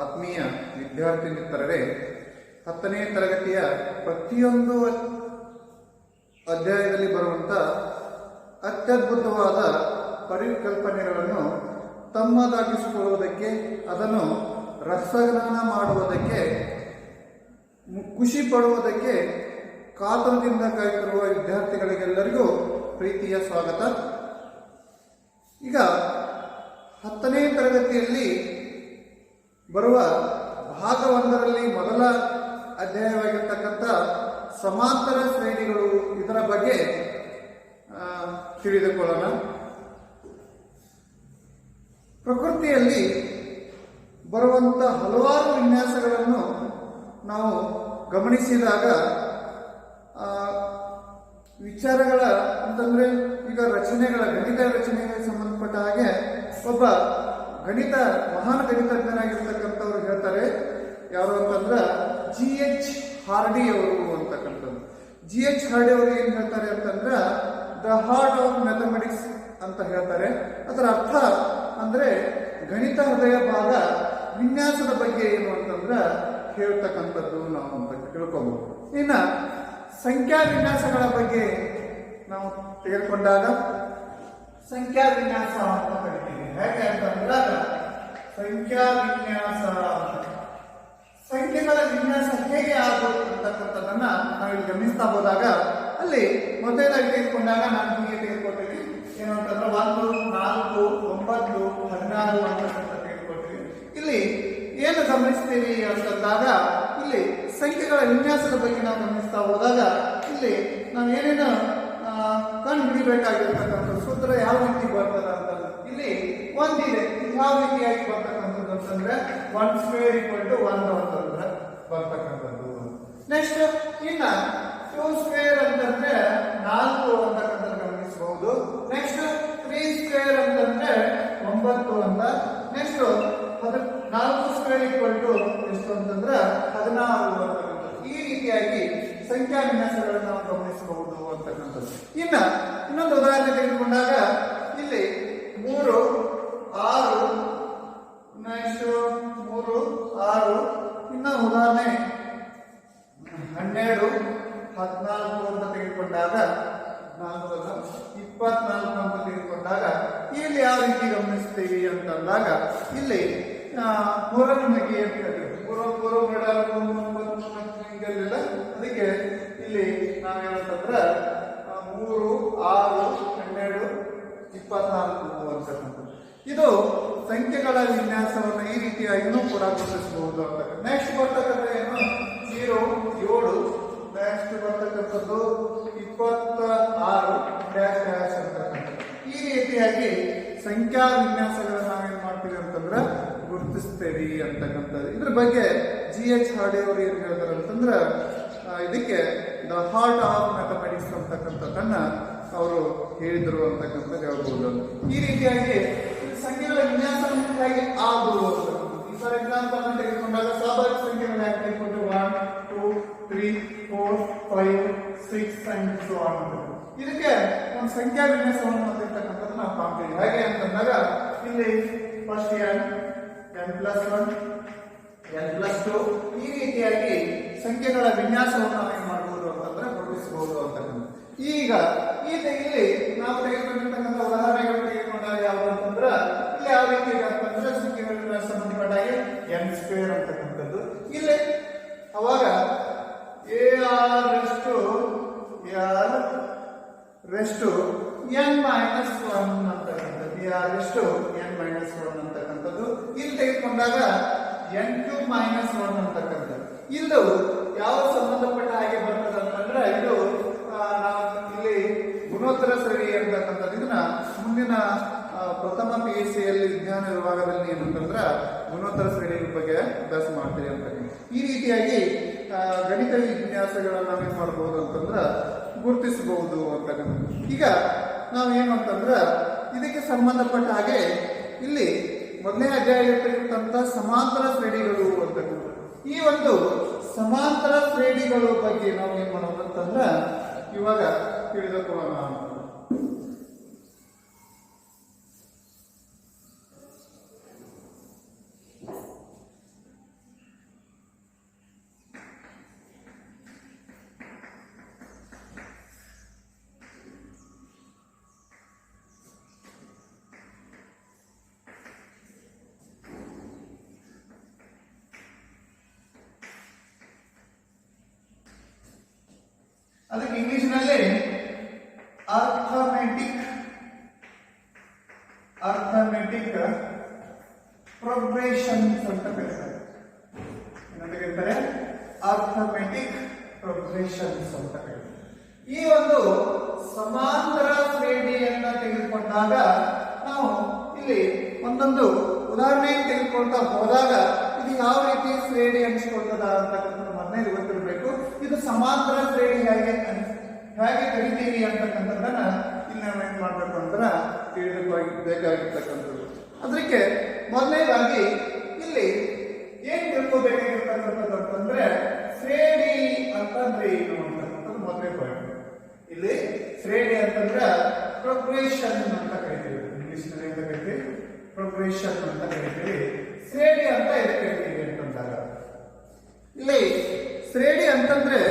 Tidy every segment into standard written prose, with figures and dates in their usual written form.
ಆತ್ಮೀಯ ವಿದ್ಯಾರ್ಥಿ ಮಿತ್ರರೇ, 10ನೇ ತರಗತಿಯ ಪ್ರತಿಯೊಂದು ಅಧ್ಯಾಯದಲ್ಲಿ ಬರುವಂಥ ಅತ್ಯದ್ಭುತವಾದ ಪರಿಕಲ್ಪನೆಗಳನ್ನು ತಮ್ಮದಾಗಿಸಿಕೊಳ್ಳುವುದಕ್ಕೆ, ಅದನ್ನು ರಸಜ್ಞಾನ ಮಾಡುವುದಕ್ಕೆ, ಖುಷಿ ಪಡುವುದಕ್ಕೆ ಕಾತರದಿಂದ ಕಾಯುತ್ತಿರುವ ವಿದ್ಯಾರ್ಥಿಗಳಿಗೆಲ್ಲರಿಗೂ ಪ್ರೀತಿಯ ಸ್ವಾಗತ. ಈಗ 10ನೇ ತರಗತಿಯಲ್ಲಿ ಬರುವ ಭಾಗ 1ರಲ್ಲಿ ಮೊದಲ ಅಧ್ಯಾಯವಾಗಿರ್ತಕ್ಕಂಥ ಸಮಾಂತರ ಶ್ರೇಣಿಗಳು, ಇದರ ಬಗ್ಗೆ ತಿಳಿದುಕೊಳ್ಳೋಣ. ಪ್ರಕೃತಿಯಲ್ಲಿ ಬರುವಂಥ ಹಲವಾರು ವಿನ್ಯಾಸಗಳನ್ನು ನಾವು ಗಮನಿಸಿದಾಗ ವಿಚಾರಗಳ ಅಂತಂದರೆ, ಈಗ ರಚನೆಗಳ ಗಣಿತ ರಚನೆಗೆ ಸಂಬಂಧಪಟ್ಟ ಹಾಗೆ ಒಬ್ಬ ಮಹಾನ್ ಗಣಿತಜ್ಞನಾಗಿರ್ತಕ್ಕಂಥವ್ರು ಹೇಳ್ತಾರೆ. ಯಾರು ಅಂತಂದ್ರೆ G.H. ಹಾರ್ಡಿ ಅವರು ಅಂತಕ್ಕಂಥದ್ದು. G.H. ಹಾರ್ಡಿ ಅವರು ಏನು ಹೇಳ್ತಾರೆ ಅಂತಂದ್ರೆ ದ ಹಾರ್ಟ್ ಆಫ್ ಮ್ಯಾಥಮೆಟಿಕ್ಸ್ ಅಂತ ಹೇಳ್ತಾರೆ. ಅದರ ಅರ್ಥ ಅಂದ್ರೆ ಗಣಿತ ಹೃದಯ ಭಾಗ ವಿನ್ಯಾಸದ ಬಗ್ಗೆ ಏನು ಅಂತಂದ್ರೆ ಹೇಳ್ತಕ್ಕಂಥದ್ದು ನಾವು ಅಂತ ತಿಳ್ಕೊಬಹುದು. ಇನ್ನು ಸಂಖ್ಯಾ ವಿನ್ಯಾಸಗಳ ಬಗ್ಗೆ ನಾವು ತೆಗೆದುಕೊಂಡಾಗ ಸಂಖ್ಯಾ ವಿನ್ಯಾಸ ಅಂತ ಕರಿತೀವಿ. ಹೇಗೆ ಅಂತಂದ್ರೆ ಸಂಖ್ಯಾ ವಿನ್ಯಾಸ, ಸಂಖ್ಯೆಗಳ ವಿನ್ಯಾಸ ಹೇಗೆ ಆಗಬೇಕು ಅಂತಕ್ಕಂಥದ್ದನ್ನ ನಾವಿಲ್ಲಿ ಗಮನಿಸ್ತಾ ಹೋದಾಗ, ಅಲ್ಲಿ ಮೊದಲನೇದಾಗಿ ತೆಗೆದುಕೊಂಡಾಗ ನಾನು ಹೀಗೆ ತೆಗೆದುಕೊಳ್ತೀವಿ. ಏನು ಅಂತಂದ್ರೆ 1, 4, 9, 16 ಅಂತಕ್ಕಂಥ ತೆಗೆದುಕೊಳ್ತೀವಿ. ಇಲ್ಲಿ ಏನು ಗಮನಿಸ್ತೀವಿ ಅಂತಂದಾಗ, ಇಲ್ಲಿ ಸಂಖ್ಯೆಗಳ ವಿನ್ಯಾಸದ ಬಗ್ಗೆ ನಾವು ಗಮನಿಸ್ತಾ ಹೋದಾಗ ಇಲ್ಲಿ ನಾವು ಏನೇನು ಕಂಡು ಹಿಡಿಬೇಕಾಗಿರ್ತಕ್ಕಂಥ ಸೂತ್ರ ಯಾವ ರೀತಿ ಬರ್ತದ ಅಂತ ಇಲ್ಲಿ ಒಂದಿದೆ. ಯಾವ ರೀತಿಯಾಗಿ ಬರ್ತಕ್ಕಂಥದ್ದು ಅಂತಂದ್ರೆ 1² 1 ಅಂತಂದ್ರೆ ಬರ್ತಕ್ಕಂಥದ್ದು. ನೆಕ್ಸ್ಟ್ ಇನ್ನ 2² ಅಂತಂದ್ರೆ 4 ಅಂತಕ್ಕಂಥದ್ದು ಗಮನಿಸಬಹುದು. ನೆಕ್ಸ್ಟ್ 3² ಅಂತಂದ್ರೆ 9 ಅಂತ. ನೆಕ್ಸ್ಟ್ 4² ಎಷ್ಟು ಅಂತಂದ್ರೆ 16 ಅಂತಕ್ಕಂಥದ್ದು. ಈ ರೀತಿಯಾಗಿ ಸಂಖ್ಯಾ ವಿನ್ಯಾಸಗಳನ್ನು ನಾವು ಗಮನಿಸಬಹುದು ಅಂತಕ್ಕಂಥದ್ದು. ಇನ್ನೊಂದು ಉದಾಹರಣೆ ತೆಗೆದುಕೊಂಡಾಗ ಇಲ್ಲಿ 3, 6, ನೆಕ್ಸ್ಟ್ 3, 6, ಇನ್ನ ಉದಾಹರಣೆ 12, 14 ಅಂತ ತೆಗೆದುಕೊಂಡಾಗ 24 ಅಂತ ತೆಗೆದುಕೊಂಡಾಗ ಇಲ್ಲಿ ಯಾವ ರೀತಿ ಗಮನಿಸ್ತೀವಿ ಅಂತಂದಾಗ, ಇಲ್ಲಿ 3ನೇ ಮಗಿ ಅಂತ ಹೇಳ್ತೀವಿ. 3 ಅದಕ್ಕೆ ಇಲ್ಲಿ ನಾವೇನಂತಂದ್ರೆ 3, 6, 12, 24 ಅಂತಕ್ಕಂಥದ್ದು. ಇದು ಸಂಖ್ಯೆಗಳ ವಿನ್ಯಾಸವನ್ನು ಈ ರೀತಿಯಾಗಿಯೂ ಕೂಡ ಗುರುತಿಸಬಹುದು ಅಂತ. ನೆಕ್ಸ್ಟ್ ಬರ್ತಕ್ಕಂಥ ಏನು 0, 7, ನೆಕ್ಸ್ಟ್ ಬರ್ತಕ್ಕಂಥದ್ದು 26 ಡ್ಯಾಶ್ ಅಂತಕ್ಕಂಥದ್ದು. ಈ ರೀತಿಯಾಗಿ ಸಂಖ್ಯಾ ವಿನ್ಯಾಸಗಳನ್ನು ನಾವೇನ್ ಮಾಡ್ತೀವಿ ಅಂತಂದ್ರೆ ಗುರುತಿಸ್ತೇವೆ ಅಂತಕ್ಕಂಥದ್ದು. ಇದ್ರ ಬಗ್ಗೆ G.H. ಹಾರ್ಡಿ ಅವರು ಏನು ಹೇಳ್ತಾರೆ ಅಂತಂದ್ರೆ, ಇದಕ್ಕೆ ದ ಹಾರ್ಟ್ ಆಫ್ ಮ್ಯಾಥಮೆಟಿಕ್ಸ್ ಅಂತಕ್ಕಂಥದ್ದನ್ನ ಅವರು ಹೇಳಿದ್ರು ಅಂತಕ್ಕಂಥದ್ದು ಹೇಳ್ಬೋದು. ಈ ರೀತಿಯಾಗಿ ಸಂಖ್ಯೆಗಳ ವಿನ್ಯಾಸ ಆಗುವುದು. ಫಾರ್ ಎಕ್ಸಾಂಪಲ್ ಅಂತ ತೆಗೆದುಕೊಂಡಾಗ ಸ್ವಾಭಾವಿಕ ಸಂಖ್ಯೆಗಳು ಯಾಕೆ ತೆಗೆದುಕೊಂಡು 1, 2, 3, 4, 5, 6 and so on. ಇದಕ್ಕೆ ಒಂದು ಸಂಖ್ಯಾ ವಿನ್ಯಾಸವನ್ನು ಹೊಂದಿರತಕ್ಕಂಥದ್ದು ನಾವು ಕಾಣ್ತೀವಿ. ಹೇಗೆ ಅಂತಂದಾಗ ಇಲ್ಲಿ ಫಸ್ಟ್ n+1, n+2 ಈ ರೀತಿಯಾಗಿ ಸಂಖ್ಯೆಗಳ ವಿನ್ಯಾಸವನ್ನು ನಾವು ಏನ್ ಮಾಡಬಹುದು ಅಂತಂದ್ರೆ ಗುರುತಿಸಬಹುದು ಅಂತಕ್ಕಂಥ. ಈಗ ಇಲ್ಲಿ ನಾವು ತೆಗೆದುಕೊಂಡಿರ್ತಕ್ಕಂಥ ಉದಾಹರಣೆಗಳು ತೆಗೆದುಕೊಂಡಾಗ ಯಾವುದು ಅಂತಂದ್ರೆ, ಇಲ್ಲಿ ಯಾವ ರೀತಿ ಇದೆ ಅಂತಂದ್ರೆ ಸಂಖ್ಯೆಗಳ ವಿನ್ಯಾಸ ಸಂಬಂಧಪಟ್ಟಾಗಿ n² ಅಂತಕ್ಕಂಥದ್ದು. ಇಲ್ಲಿ ಅವಾಗ r⁻n−1 ಅಂತಕ್ಕಂಥದ್ದು. ಇಲ್ಲಿ ತೆಗೆದುಕೊಂಡಾಗ n³ -1 ಅಂತಕ್ಕಂಥದ್ದು. ಇದು ಯಾವ ಸಂಬಂಧಪಟ್ಟ ಹಾಗೆ ಬರ್ತದೆ ಅಂತಂದ್ರೆ, ಇದು ನಾವು ಇಲ್ಲಿ ಗುಣೋತ್ತರ ಶ್ರೇಣಿ ಅಂತಕ್ಕಂಥದ್ದು. ಇದನ್ನ ಮುಂದಿನ ಪ್ರಥಮ PUCಯಲ್ಲಿ ವಿಜ್ಞಾನ ವಿಭಾಗದಲ್ಲಿ ಏನಂತಂದ್ರೆ ಗುಣೋತ್ತರ ಶ್ರೇಣಿ ಬಗ್ಗೆ ಅಭ್ಯಾಸ ಮಾಡ್ತೀವಿ ಅಂತಕ್ಕಂಥ. ಈ ರೀತಿಯಾಗಿ ಗಣಿತ ವಿನ್ಯಾಸಗಳನ್ನು ನಾವೇನ್ ಮಾಡಬಹುದು ಅಂತಂದ್ರೆ ಗುರುತಿಸಬಹುದು ಅಂತಕ್ಕಂಥದ್ದು. ಈಗ ನಾವು ಏನು ಅಂತಂದ್ರೆ ಇದಕ್ಕೆ ಸಂಬಂಧಪಟ್ಟ ಹಾಗೆ ಇಲ್ಲಿ ಮೊದಲನೇ ಅಧ್ಯಾಯ ಇರ್ತಕ್ಕಂಥ ಸಮಾಂತರ ಶ್ರೇಣಿಗಳು ಅಂತಕ್ಕಂಥದ್ದು. ಈ ಒಂದು ಸಮಾಂತರ ಶ್ರೇಣಿಗಳ ಬಗ್ಗೆ ನಾವು ಏನ್ ಮಾಡೋದು ಅಂತಂದ್ರೆ ಇವಾಗ ತಿಳಿದುಕೊಳ್ಳೋಣ. ಅದಕ್ಕೆ ಇಂಗ್ಲಿಷ್ನಲ್ಲಿ ಅರ್ಥಮೆಟಿಕ್ ಪ್ರೋಗ್ರೆಷನ್ಸ್ ಅಂತ ಕರೀತಾರೆ. ಏನಂತ ಕರೀತಾರೆ? ಅರ್ಥಮೆಟಿಕ್ ಪ್ರೋಗ್ರೆಷನ್ಸ್ ಅಂತ ಕರೀತಾರೆ. ಈ ಒಂದು ಸಮಾಂತರ ಶ್ರೇಣಿಯನ್ನ ತೆಗೆದುಕೊಂಡಾಗ ನಾವು ಇಲ್ಲಿ ಒಂದೊಂದು ಉದಾಹರಣೆ ತೆಗೆದುಕೊಳ್ತಾ ಹೋದಾಗ ಇದು ಯಾವ ರೀತಿ ಶ್ರೇಣಿ ಅನಿಸ್ಕೊಳ್ತದ ಅಂತಕ್ಕಂಥದ್ದು ಮೊದಲೇ ಗೊತ್ತಿರಬೇಕು. ಇದು ಸಮಾಂತರ ಶ್ರೇಣಿ ಹೇಗೆ ಕರಿತೀವಿ ಅಂತಕ್ಕಂಥದ್ದನ್ನ ಇಲ್ಲಿ ನಾವು ಏನ್ ಮಾಡ್ಬೇಕು ಅಂತ ತಿಳಿದುಕೊಳ್ಳಬೇಕಾಗಿರ್ತಕ್ಕಂಥದ್ದು. ಅದಕ್ಕೆ ಮೊದಲನೇದಾಗಿ ಇಲ್ಲಿ ಏನ್ ತಿಳ್ಕೋಬೇಕಾಗಿರ್ತಕ್ಕಂಥದ್ದು ಅಂತಂದ್ರೆ ಶ್ರೇಣಿ ಅಂತಂದ್ರೆ ಏನು ಅಂತಕ್ಕಂಥದ್ದು ಮೊದಲನೇ ಪಾಯಿಂಟ್. ಇಲ್ಲಿ ಶ್ರೇಣಿ ಅಂತಂದ್ರೆ ಪ್ರೋಗ್ರೆಷನ್ ಅಂತ ಕರಿತೀವಿ. ಇಂಗ್ಲಿಷ್ ನಲ್ಲಿ ಅಂತ ಕರಿತೀವಿ, ಪ್ರೋಗ್ರೆಷನ್ ಅಂತ ಕರಿತೀವಿ. ಶ್ರೇಣಿ ಅಂತ ಎದಕ್ಕೆ ಕರಿತೀವಿ ಅಂತಂದಾಗ ಇಲ್ಲಿ ಶ್ರೇಣಿ ಅಂತಂದ್ರೆ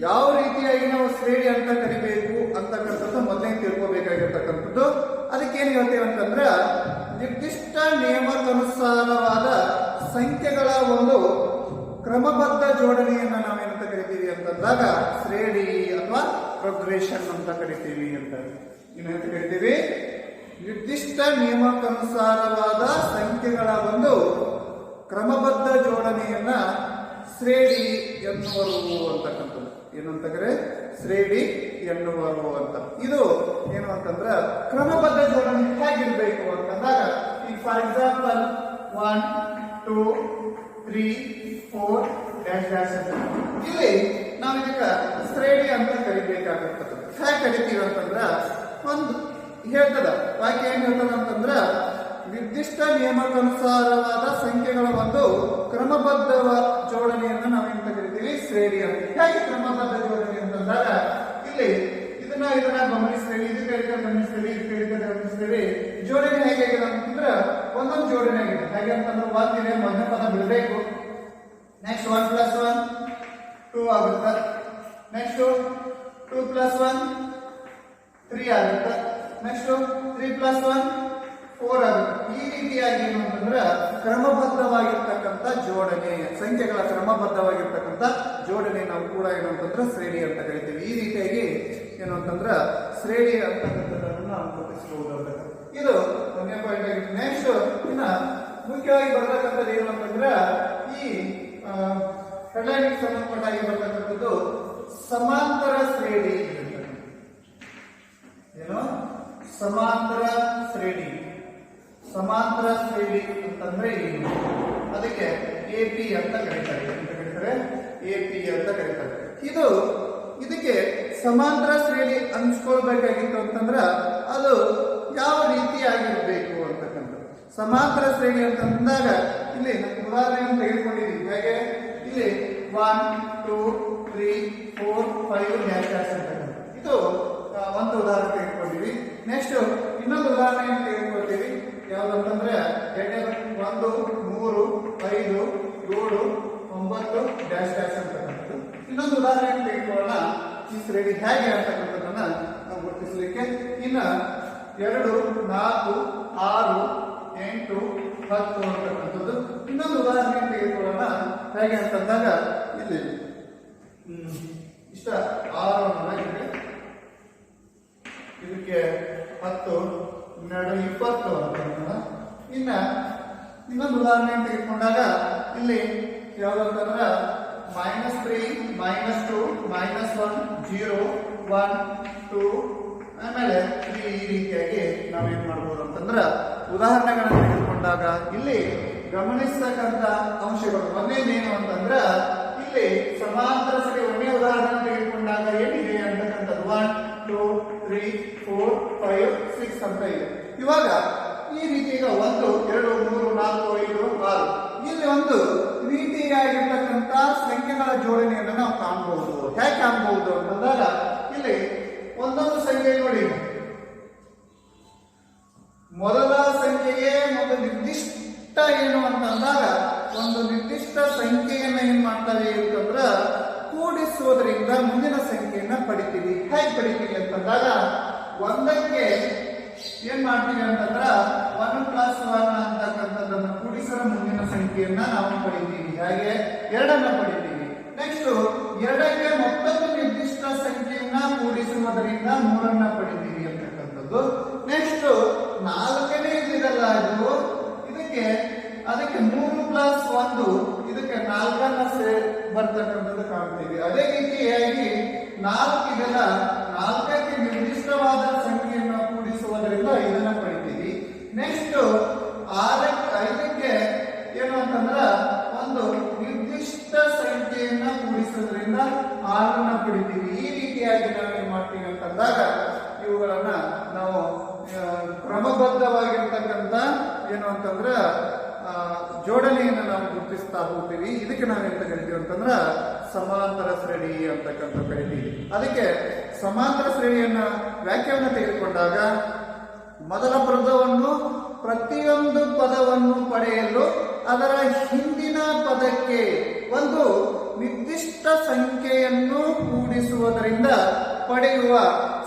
ಯಾವ ರೀತಿಯಾಗಿ ನಾವು ಶ್ರೇಣಿ ಅಂತ ಕರಿಬೇಕು ಅಂತಕ್ಕಂಥದ್ದು ಮೊದಲೇ ತಿಳ್ಕೋಬೇಕಾಗಿರ್ತಕ್ಕಂಥದ್ದು. ಅದಕ್ಕೆ ಏನ್ ಹೇಳ್ತೇವೆ ಅಂತಂದ್ರೆ ನಿರ್ದಿಷ್ಟ ನಿಯಮಕ್ಕನುಸಾರವಾದ ಸಂಖ್ಯೆಗಳ ಒಂದು ಕ್ರಮಬದ್ಧ ಜೋಡಣೆಯನ್ನ ನಾವೇನಂತ ಕರಿತೀವಿ ಅಂತಂದಾಗ ಶ್ರೇಣಿ ಅಥವಾ ಪ್ರೋಗ್ರೆಷನ್ ಅಂತ ಕರಿತೀವಿ ಅಂತ. ಏನಂತ ಕರಿತೀವಿ? ನಿರ್ದಿಷ್ಟ ನಿಯಮಕ್ಕನುಸಾರವಾದ ಸಂಖ್ಯೆಗಳ ಒಂದು ಕ್ರಮಬದ್ಧ ಜೋಡಣೆಯನ್ನ ಶ್ರೇಣಿ ಎನ್ನುವರು ಅಂತಕ್ಕಂಥದ್ದು. ಏನಂತ ಕರೆ? ಶ್ರೇಣಿ ಎನ್ನುವರು ಅಂತ. ಇದು ಏನು ಅಂತಂದ್ರ ಕ್ರಮಬದ್ಧ ಜೋಡಣೆ ಹೇಗಿರ್ಬೇಕು ಅಂತಂದಾಗ ಈಗ ಫಾರ್ ಎಕ್ಸಾಂಪಲ್ 1 2 3 4 ಡ್ಯಾಶ್ ಡ್ಯಾಶ್ ಅಂತ ಇಲ್ಲಿ ನಾವು ಇದಕ್ಕೆ ಶ್ರೇಣಿ ಅಂತ ಕರಿಬೇಕಾಗಿರ್ತಕ್ಕಂಥದ್ದು. ಹೇಗೆ ಕರಿತೀವಿ ಅಂತಂದ್ರ ಒಂದು ಹೇಳ್ತದ ವಾಕ್ಯ ಏನ್ ಹೇಳ್ತದ ಅಂತಂದ್ರ ನಿರ್ದಿಷ್ಟ ನಿಯಮಕ್ಕನುಸಾರವಾದ ಸಂಖ್ಯೆಗಳ ಒಂದು ಕ್ರಮಬದ್ಧ ಜೋಡಣೆಯನ್ನು ನಾವೇಂತ ಕರಿತೀವಿ? ಶ್ರೇಣಿ ಅಂತ. ಹೇಗೆ ಕ್ರಮಬದ್ಧ ಜೋಡಣೆ ಅಂತಂದಾಗ ಇಲ್ಲಿ ಇದನ್ನ ಗಮನಿಸ್ತೇವೆ, ಇದಕ್ಕೆ ಗಮನಿಸ್ತೇವೆ, ಗಮನಿಸ್ತೇವೆ. ಜೋಡಣೆ ಹೇಗಾಗಿದೆ ಅಂತಂದ್ರೆ ಒಂದೊಂದು ಜೋಡಣೆ ಆಗಿದೆ. ಹೇಗೆ ಅಂತಂದ್ರೆ ಒಂದಿದೆ ಮೊದಲನೇ ಪದ ಬಿಡಬೇಕು, ನೆಕ್ಸ್ಟ್ 1 + 1 2 ಆಗುತ್ತೆ, ನೆಕ್ಸ್ಟ್ 2 + 1 3 ಆಗುತ್ತೆ, ನೆಕ್ಸ್ಟ್ 3 + 1 4 ಆಗುತ್ತೆ. ಈ ರೀತಿಯಾಗಿ ಏನು ಅಂತಂದ್ರೆ ಕ್ರಮಬದ್ಧವಾಗಿರ್ತಕ್ಕಂಥ ಜೋಡಣೆ, ಸಂಖ್ಯೆಗಳ ಕ್ರಮಬದ್ಧವಾಗಿರ್ತಕ್ಕಂಥ ಜೋಡಣೆ ನಾವು ಕೂಡ ಏನು ಅಂತಂದ್ರೆ ಶ್ರೇಣಿ ಅಂತ ಕರಿತೀವಿ. ಈ ರೀತಿಯಾಗಿ ಏನು ಅಂತಂದ್ರೆ ಶ್ರೇಣಿ ಅಂತಕ್ಕಂಥದ್ದನ್ನು ನಾವು ಗುರುತಿಸಬಹುದು ಅಂತ. ಇದು ಒಂದನೇ ಪಾಯಿಂಟ್ ಆಗಿತ್ತು. ನೆಕ್ಸ್ಟ್ ಇನ್ನ ಮುಖ್ಯವಾಗಿ ಬರ್ತಕ್ಕಂಥದ್ದು ಏನು ಅಂತಂದ್ರೆ ಈ ಹೆಡ್ಲೈನ್ಗೆ ಸಂಬಂಧಪಟ್ಟಾಗಿ ಬರ್ತಕ್ಕಂಥದ್ದು ಸಮಾಂತರ ಶ್ರೇಣಿ. ಏನು? ಸಮಾಂತರ ಶ್ರೇಣಿ. ಸಮಾಂತರ ಶ್ರೇಣಿ ಅಂತಂದ್ರೆ ಏನು? ಅದಕ್ಕೆ ಎಪಿ ಅಂತ ಕರೀತಾರೆ. ಅಂತ ಕರೀತಾರೆ ಎಪಿ ಅಂತ ಕರೀತಾರೆ. ಇದಕ್ಕೆ ಸಮಾಂತರ ಶ್ರೇಣಿ ಅನ್ಸ್ಕೊಳ್ಬೇಕಾಗಿತ್ತು ಅಂತಂದ್ರ ಅದು ಯಾವ ರೀತಿ ಆಗಿರ್ಬೇಕು ಅಂತಕ್ಕಂಥ. ಸಮಾಂತರ ಶ್ರೇಣಿ ಅಂತಂದಾಗ ಇಲ್ಲಿ ಉದಾಹರಣೆಯನ್ನು ತೆಗೆದುಕೊಂಡಿದ್ದೀವಿ. ಹೇಗೆ? ಇಲ್ಲಿ 1 2 3 4 5 ಡ್ಯಾಶ್ ಡ್ಯಾಶ್ ಅಂತಕ್ಕಂಥ ಇದು ಒಂದು ಉದಾಹರಣೆ ತೆಗೆದುಕೊಂಡಿವಿ. ನೆಕ್ಸ್ಟ್ ಇನ್ನೊಂದು ಉದಾಹರಣೆಯನ್ನು ತೆಗೆದುಕೊಳ್ತೀವಿ. ಯಾವ್ದಂತಂದ್ರೆ 1 3 5 7 9 ಡ್ಯಾಶ್ ಡ್ಯಾಶ್ ಅಂತಕ್ಕಂಥದ್ದು. ಇನ್ನೊಂದು ಉದಾಹರಣೆಯನ್ನು ತೆಗೆದುಕೊಳ್ಳೋಣ. ಈ ಶ್ರೇಣಿ ಹೇಗೆ ಅಂತಕ್ಕಂಥದ್ದನ್ನ ನಾವು ಗುರುತಿಸಲಿಕ್ಕೆ. ಇನ್ನ 2 4 6 8 10 ಅಂತಕ್ಕಂಥದ್ದು. ಇನ್ನೊಂದು ಉದಾಹರಣೆಯನ್ನು ತೆಗೆದುಕೊಳ್ಳೋಣ. ಹೇಗೆ ಅಂತಂದಾಗ ಇಲ್ಲಿ ಇಷ್ಟ 6 ಇದಕ್ಕೆ 10 12 20 ಅಂತ. ಇನ್ನೊಂದು ಉದಾಹರಣೆ ತೆಗೆದುಕೊಂಡಾಗ ಇಲ್ಲಿ ಯಾವ್ದಂತಂದ್ರ -3 -2 -1 0 1 2 ಆಮೇಲೆ ಈ ರೀತಿಯಾಗಿ ನಾವೇನ್ ಮಾಡ್ಬೋದು ಅಂತಂದ್ರ ಉದಾಹರಣೆಗಳನ್ನ ತೆಗೆದುಕೊಂಡಾಗ ಇಲ್ಲಿ ಗಮನಿಸತಕ್ಕಂತ ಅಂಶಗಳು ಒಂದೇನೇನು ಅಂತಂದ್ರ ಇಲ್ಲಿ ಸಮಾಂತರ ಶ್ರೇಣಿ ಒಂದೇ ಉದಾಹರಣೆ ತೆಗೆದುಕೊಂಡಾಗ ಏನಿದೆ ಅಂತಕ್ಕಂಥದ್ದು 1 2 3 4 5 6 ಅಂತ ಇದೆ. ಇವಾಗ ಈ ರೀತಿ ಈಗ 1 2 3 4 5 6 ಇಲ್ಲಿ ಒಂದು ರೀತಿಯಾಗಿರ್ತಕ್ಕಂಥ ಸಂಖ್ಯೆಗಳ ಜೋಡಣೆಯನ್ನು ನಾವು ಕಾಣಬಹುದು. ಹೇಗೆ ಕಾಣಬಹುದು ಅಂತಂದಾಗ ಇಲ್ಲಿ ಒಂದೊಂದು ಸಂಖ್ಯೆ ನೋಡಿ, ಮೊದಲ ಸಂಖ್ಯೆಗೆ ಒಂದು ನಿರ್ದಿಷ್ಟ ಏನು ಅಂತಂದಾಗ ಒಂದು ನಿರ್ದಿಷ್ಟ ಸಂಖ್ಯೆಯನ್ನ ಏನ್ ಮಾಡ್ತಾರೆ ಅಂತಂದ್ರ ಕೂಡಿಸುವುದರಿಂದ ಮುಂದಿನ ಸಂಖ್ಯೆಯನ್ನ ಪಡಿತೀವಿ. ಹೇಗೆ ಪಡಿತೀವಿ ಅಂತಂದಾಗ ಒಂದಕ್ಕೆ ಏನ್ ಮಾಡ್ತೀವಿ ಅಂತಂದ್ರ 1 + 1 ಅಂತಕ್ಕಂಥದ್ದನ್ನು ಕೂಡಿಸರ ಮುಂದಿನ ಸಂಖ್ಯೆಯನ್ನ ನಾವು ಪಡಿತೀವಿ. ಹಾಗೆ 2 ಪಡಿತೀವಿ. ನೆಕ್ಸ್ಟ್ ಎರಡಕ್ಕೆ ಮತ್ತೊಂದು ನಿರ್ದಿಷ್ಟ ಸಂಖ್ಯೆಯನ್ನ ಕೂಡಿಸುವುದರಿಂದ 3 ಪಡಿತೀವಿ ಅಂತಕ್ಕಂಥದ್ದು. ನೆಕ್ಸ್ಟ್ ನಾಲ್ಕನೇ ಇದೆಯಲ್ಲ ಇದು, ಅದಕ್ಕೆ 3 ಪ್ಲಸ್ 1 ಇದಕ್ಕೆ 4 ಬರ್ತಕ್ಕಂಥದ್ದು ಕಾಣ್ತೀವಿ. ಅದೇ ರೀತಿಯಾಗಿ 4 ಇದೆಲ್ಲ 4ಕ್ಕೆ ನಿರ್ದಿಷ್ಟವಾದ ಸಂಖ್ಯೆಯನ್ನು ಕೂಡಿಸುವುದರಿಂದ 5 ಪಡಿತೀವಿ. ನೆಕ್ಸ್ಟ್ 5ಕ್ಕೆ ಏನು ಅಂತಂದ್ರ ಒಂದು ನಿರ್ದಿಷ್ಟ ಸಂಖ್ಯೆಯನ್ನ ಕೂಡಿಸೋದ್ರಿಂದ 6 ಪಡಿತೀವಿ. ಈ ರೀತಿಯಾಗಿ ನಾವು ಏನ್ ಮಾಡ್ತೀವಿ ಅಂತಂದಾಗ ಇವುಗಳನ್ನ ನಾವು ಕ್ರಮಬದ್ಧವಾಗಿರ್ತಕ್ಕಂಥ ಏನು ಅಂತಂದ್ರ ಜೋಡಣೆಯನ್ನು ನಾವು ಗುರುತಿಸ್ತಾ ಹೋಗ್ತೀವಿ. ಇದಕ್ಕೆ ನಾವೆಂತ ಕರಿತೀವಿ ಅಂತಂದ್ರ ಸಮಾಂತರ ಶ್ರೇಣಿ ಅಂತಕ್ಕಂಥ ಕರಿತೀವಿ. ಅದಕ್ಕೆ ಸಮಾಂತರ ಶ್ರೇಣಿಯನ್ನ ವ್ಯಾಖ್ಯಾನ ತೆಗೆದುಕೊಂಡಾಗ ಮೊದಲ ಪದವನ್ನು ಪ್ರತಿಯೊಂದು ಪದವನ್ನು ಪಡೆಯಲು ಅದರ ಹಿಂದಿನ ಪದಕ್ಕೆ ಒಂದು ನಿರ್ದಿಷ್ಟ ಸಂಖ್ಯೆಯನ್ನು ಕೂಡಿಸುವುದರಿಂದ ಪಡೆಯುವ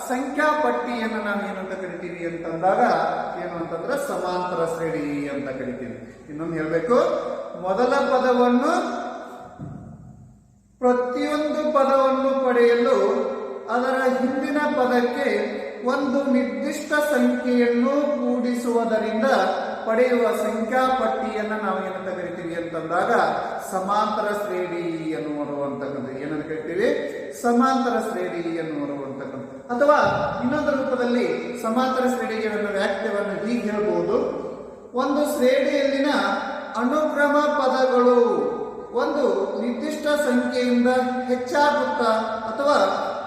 ಸಂಖ್ಯಾ ಪಟ್ಟಿಯನ್ನು ನಾವು ಏನಂತ ಕರಿತೀವಿ ಅಂತಂದಾಗ ಏನು ಅಂತಂದ್ರೆ ಸಮಾಂತರ ಶ್ರೇಣಿ ಅಂತ ಕರಿತೀವಿ. ಇನ್ನೊಂದು ಹೇಳ್ಬೇಕು, ಮೊದಲ ಪದವನ್ನು ಪ್ರತಿಯೊಂದು ಪದವನ್ನು ಪಡೆಯಲು ಅದರ ಹಿಂದಿನ ಪದಕ್ಕೆ ಒಂದು ನಿರ್ದಿಷ್ಟ ಸಂಖ್ಯೆಯನ್ನು ಕೂಡಿಸುವುದರಿಂದ ಪಡೆಯುವ ಸಂಖ್ಯಾ ಪಟ್ಟಿಯನ್ನು ನಾವು ಏನಂತ ಕರಿತೀವಿ ಅಂತಂದಾಗ ಸಮಾಂತರ ಶ್ರೇಣಿ ಎನ್ನುವಂತಕ್ಕಂಥ ಏನಂತ ಕರಿತೀವಿ, ಸಮಾಂತರ ಶ್ರೇಣಿ ಎನ್ನುವಂತಕ್ಕಂಥ. ಅಥವಾ ಇನ್ನೊಂದು ರೂಪದಲ್ಲಿ ಸಮಾಂತರ ಶ್ರೇಣಿಗೆ ವ್ಯಾಖ್ಯವನ್ನು ಹೀಗೆ ಹೇಳ್ಬಹುದು: ಒಂದು ಶ್ರೇಣಿಯಲ್ಲಿನ ಅನುಕ್ರಮ ಪದಗಳು ಒಂದು ನಿರ್ದಿಷ್ಟ ಸಂಖ್ಯೆಯಿಂದ ಹೆಚ್ಚಾಗುತ್ತಾ ಅಥವಾ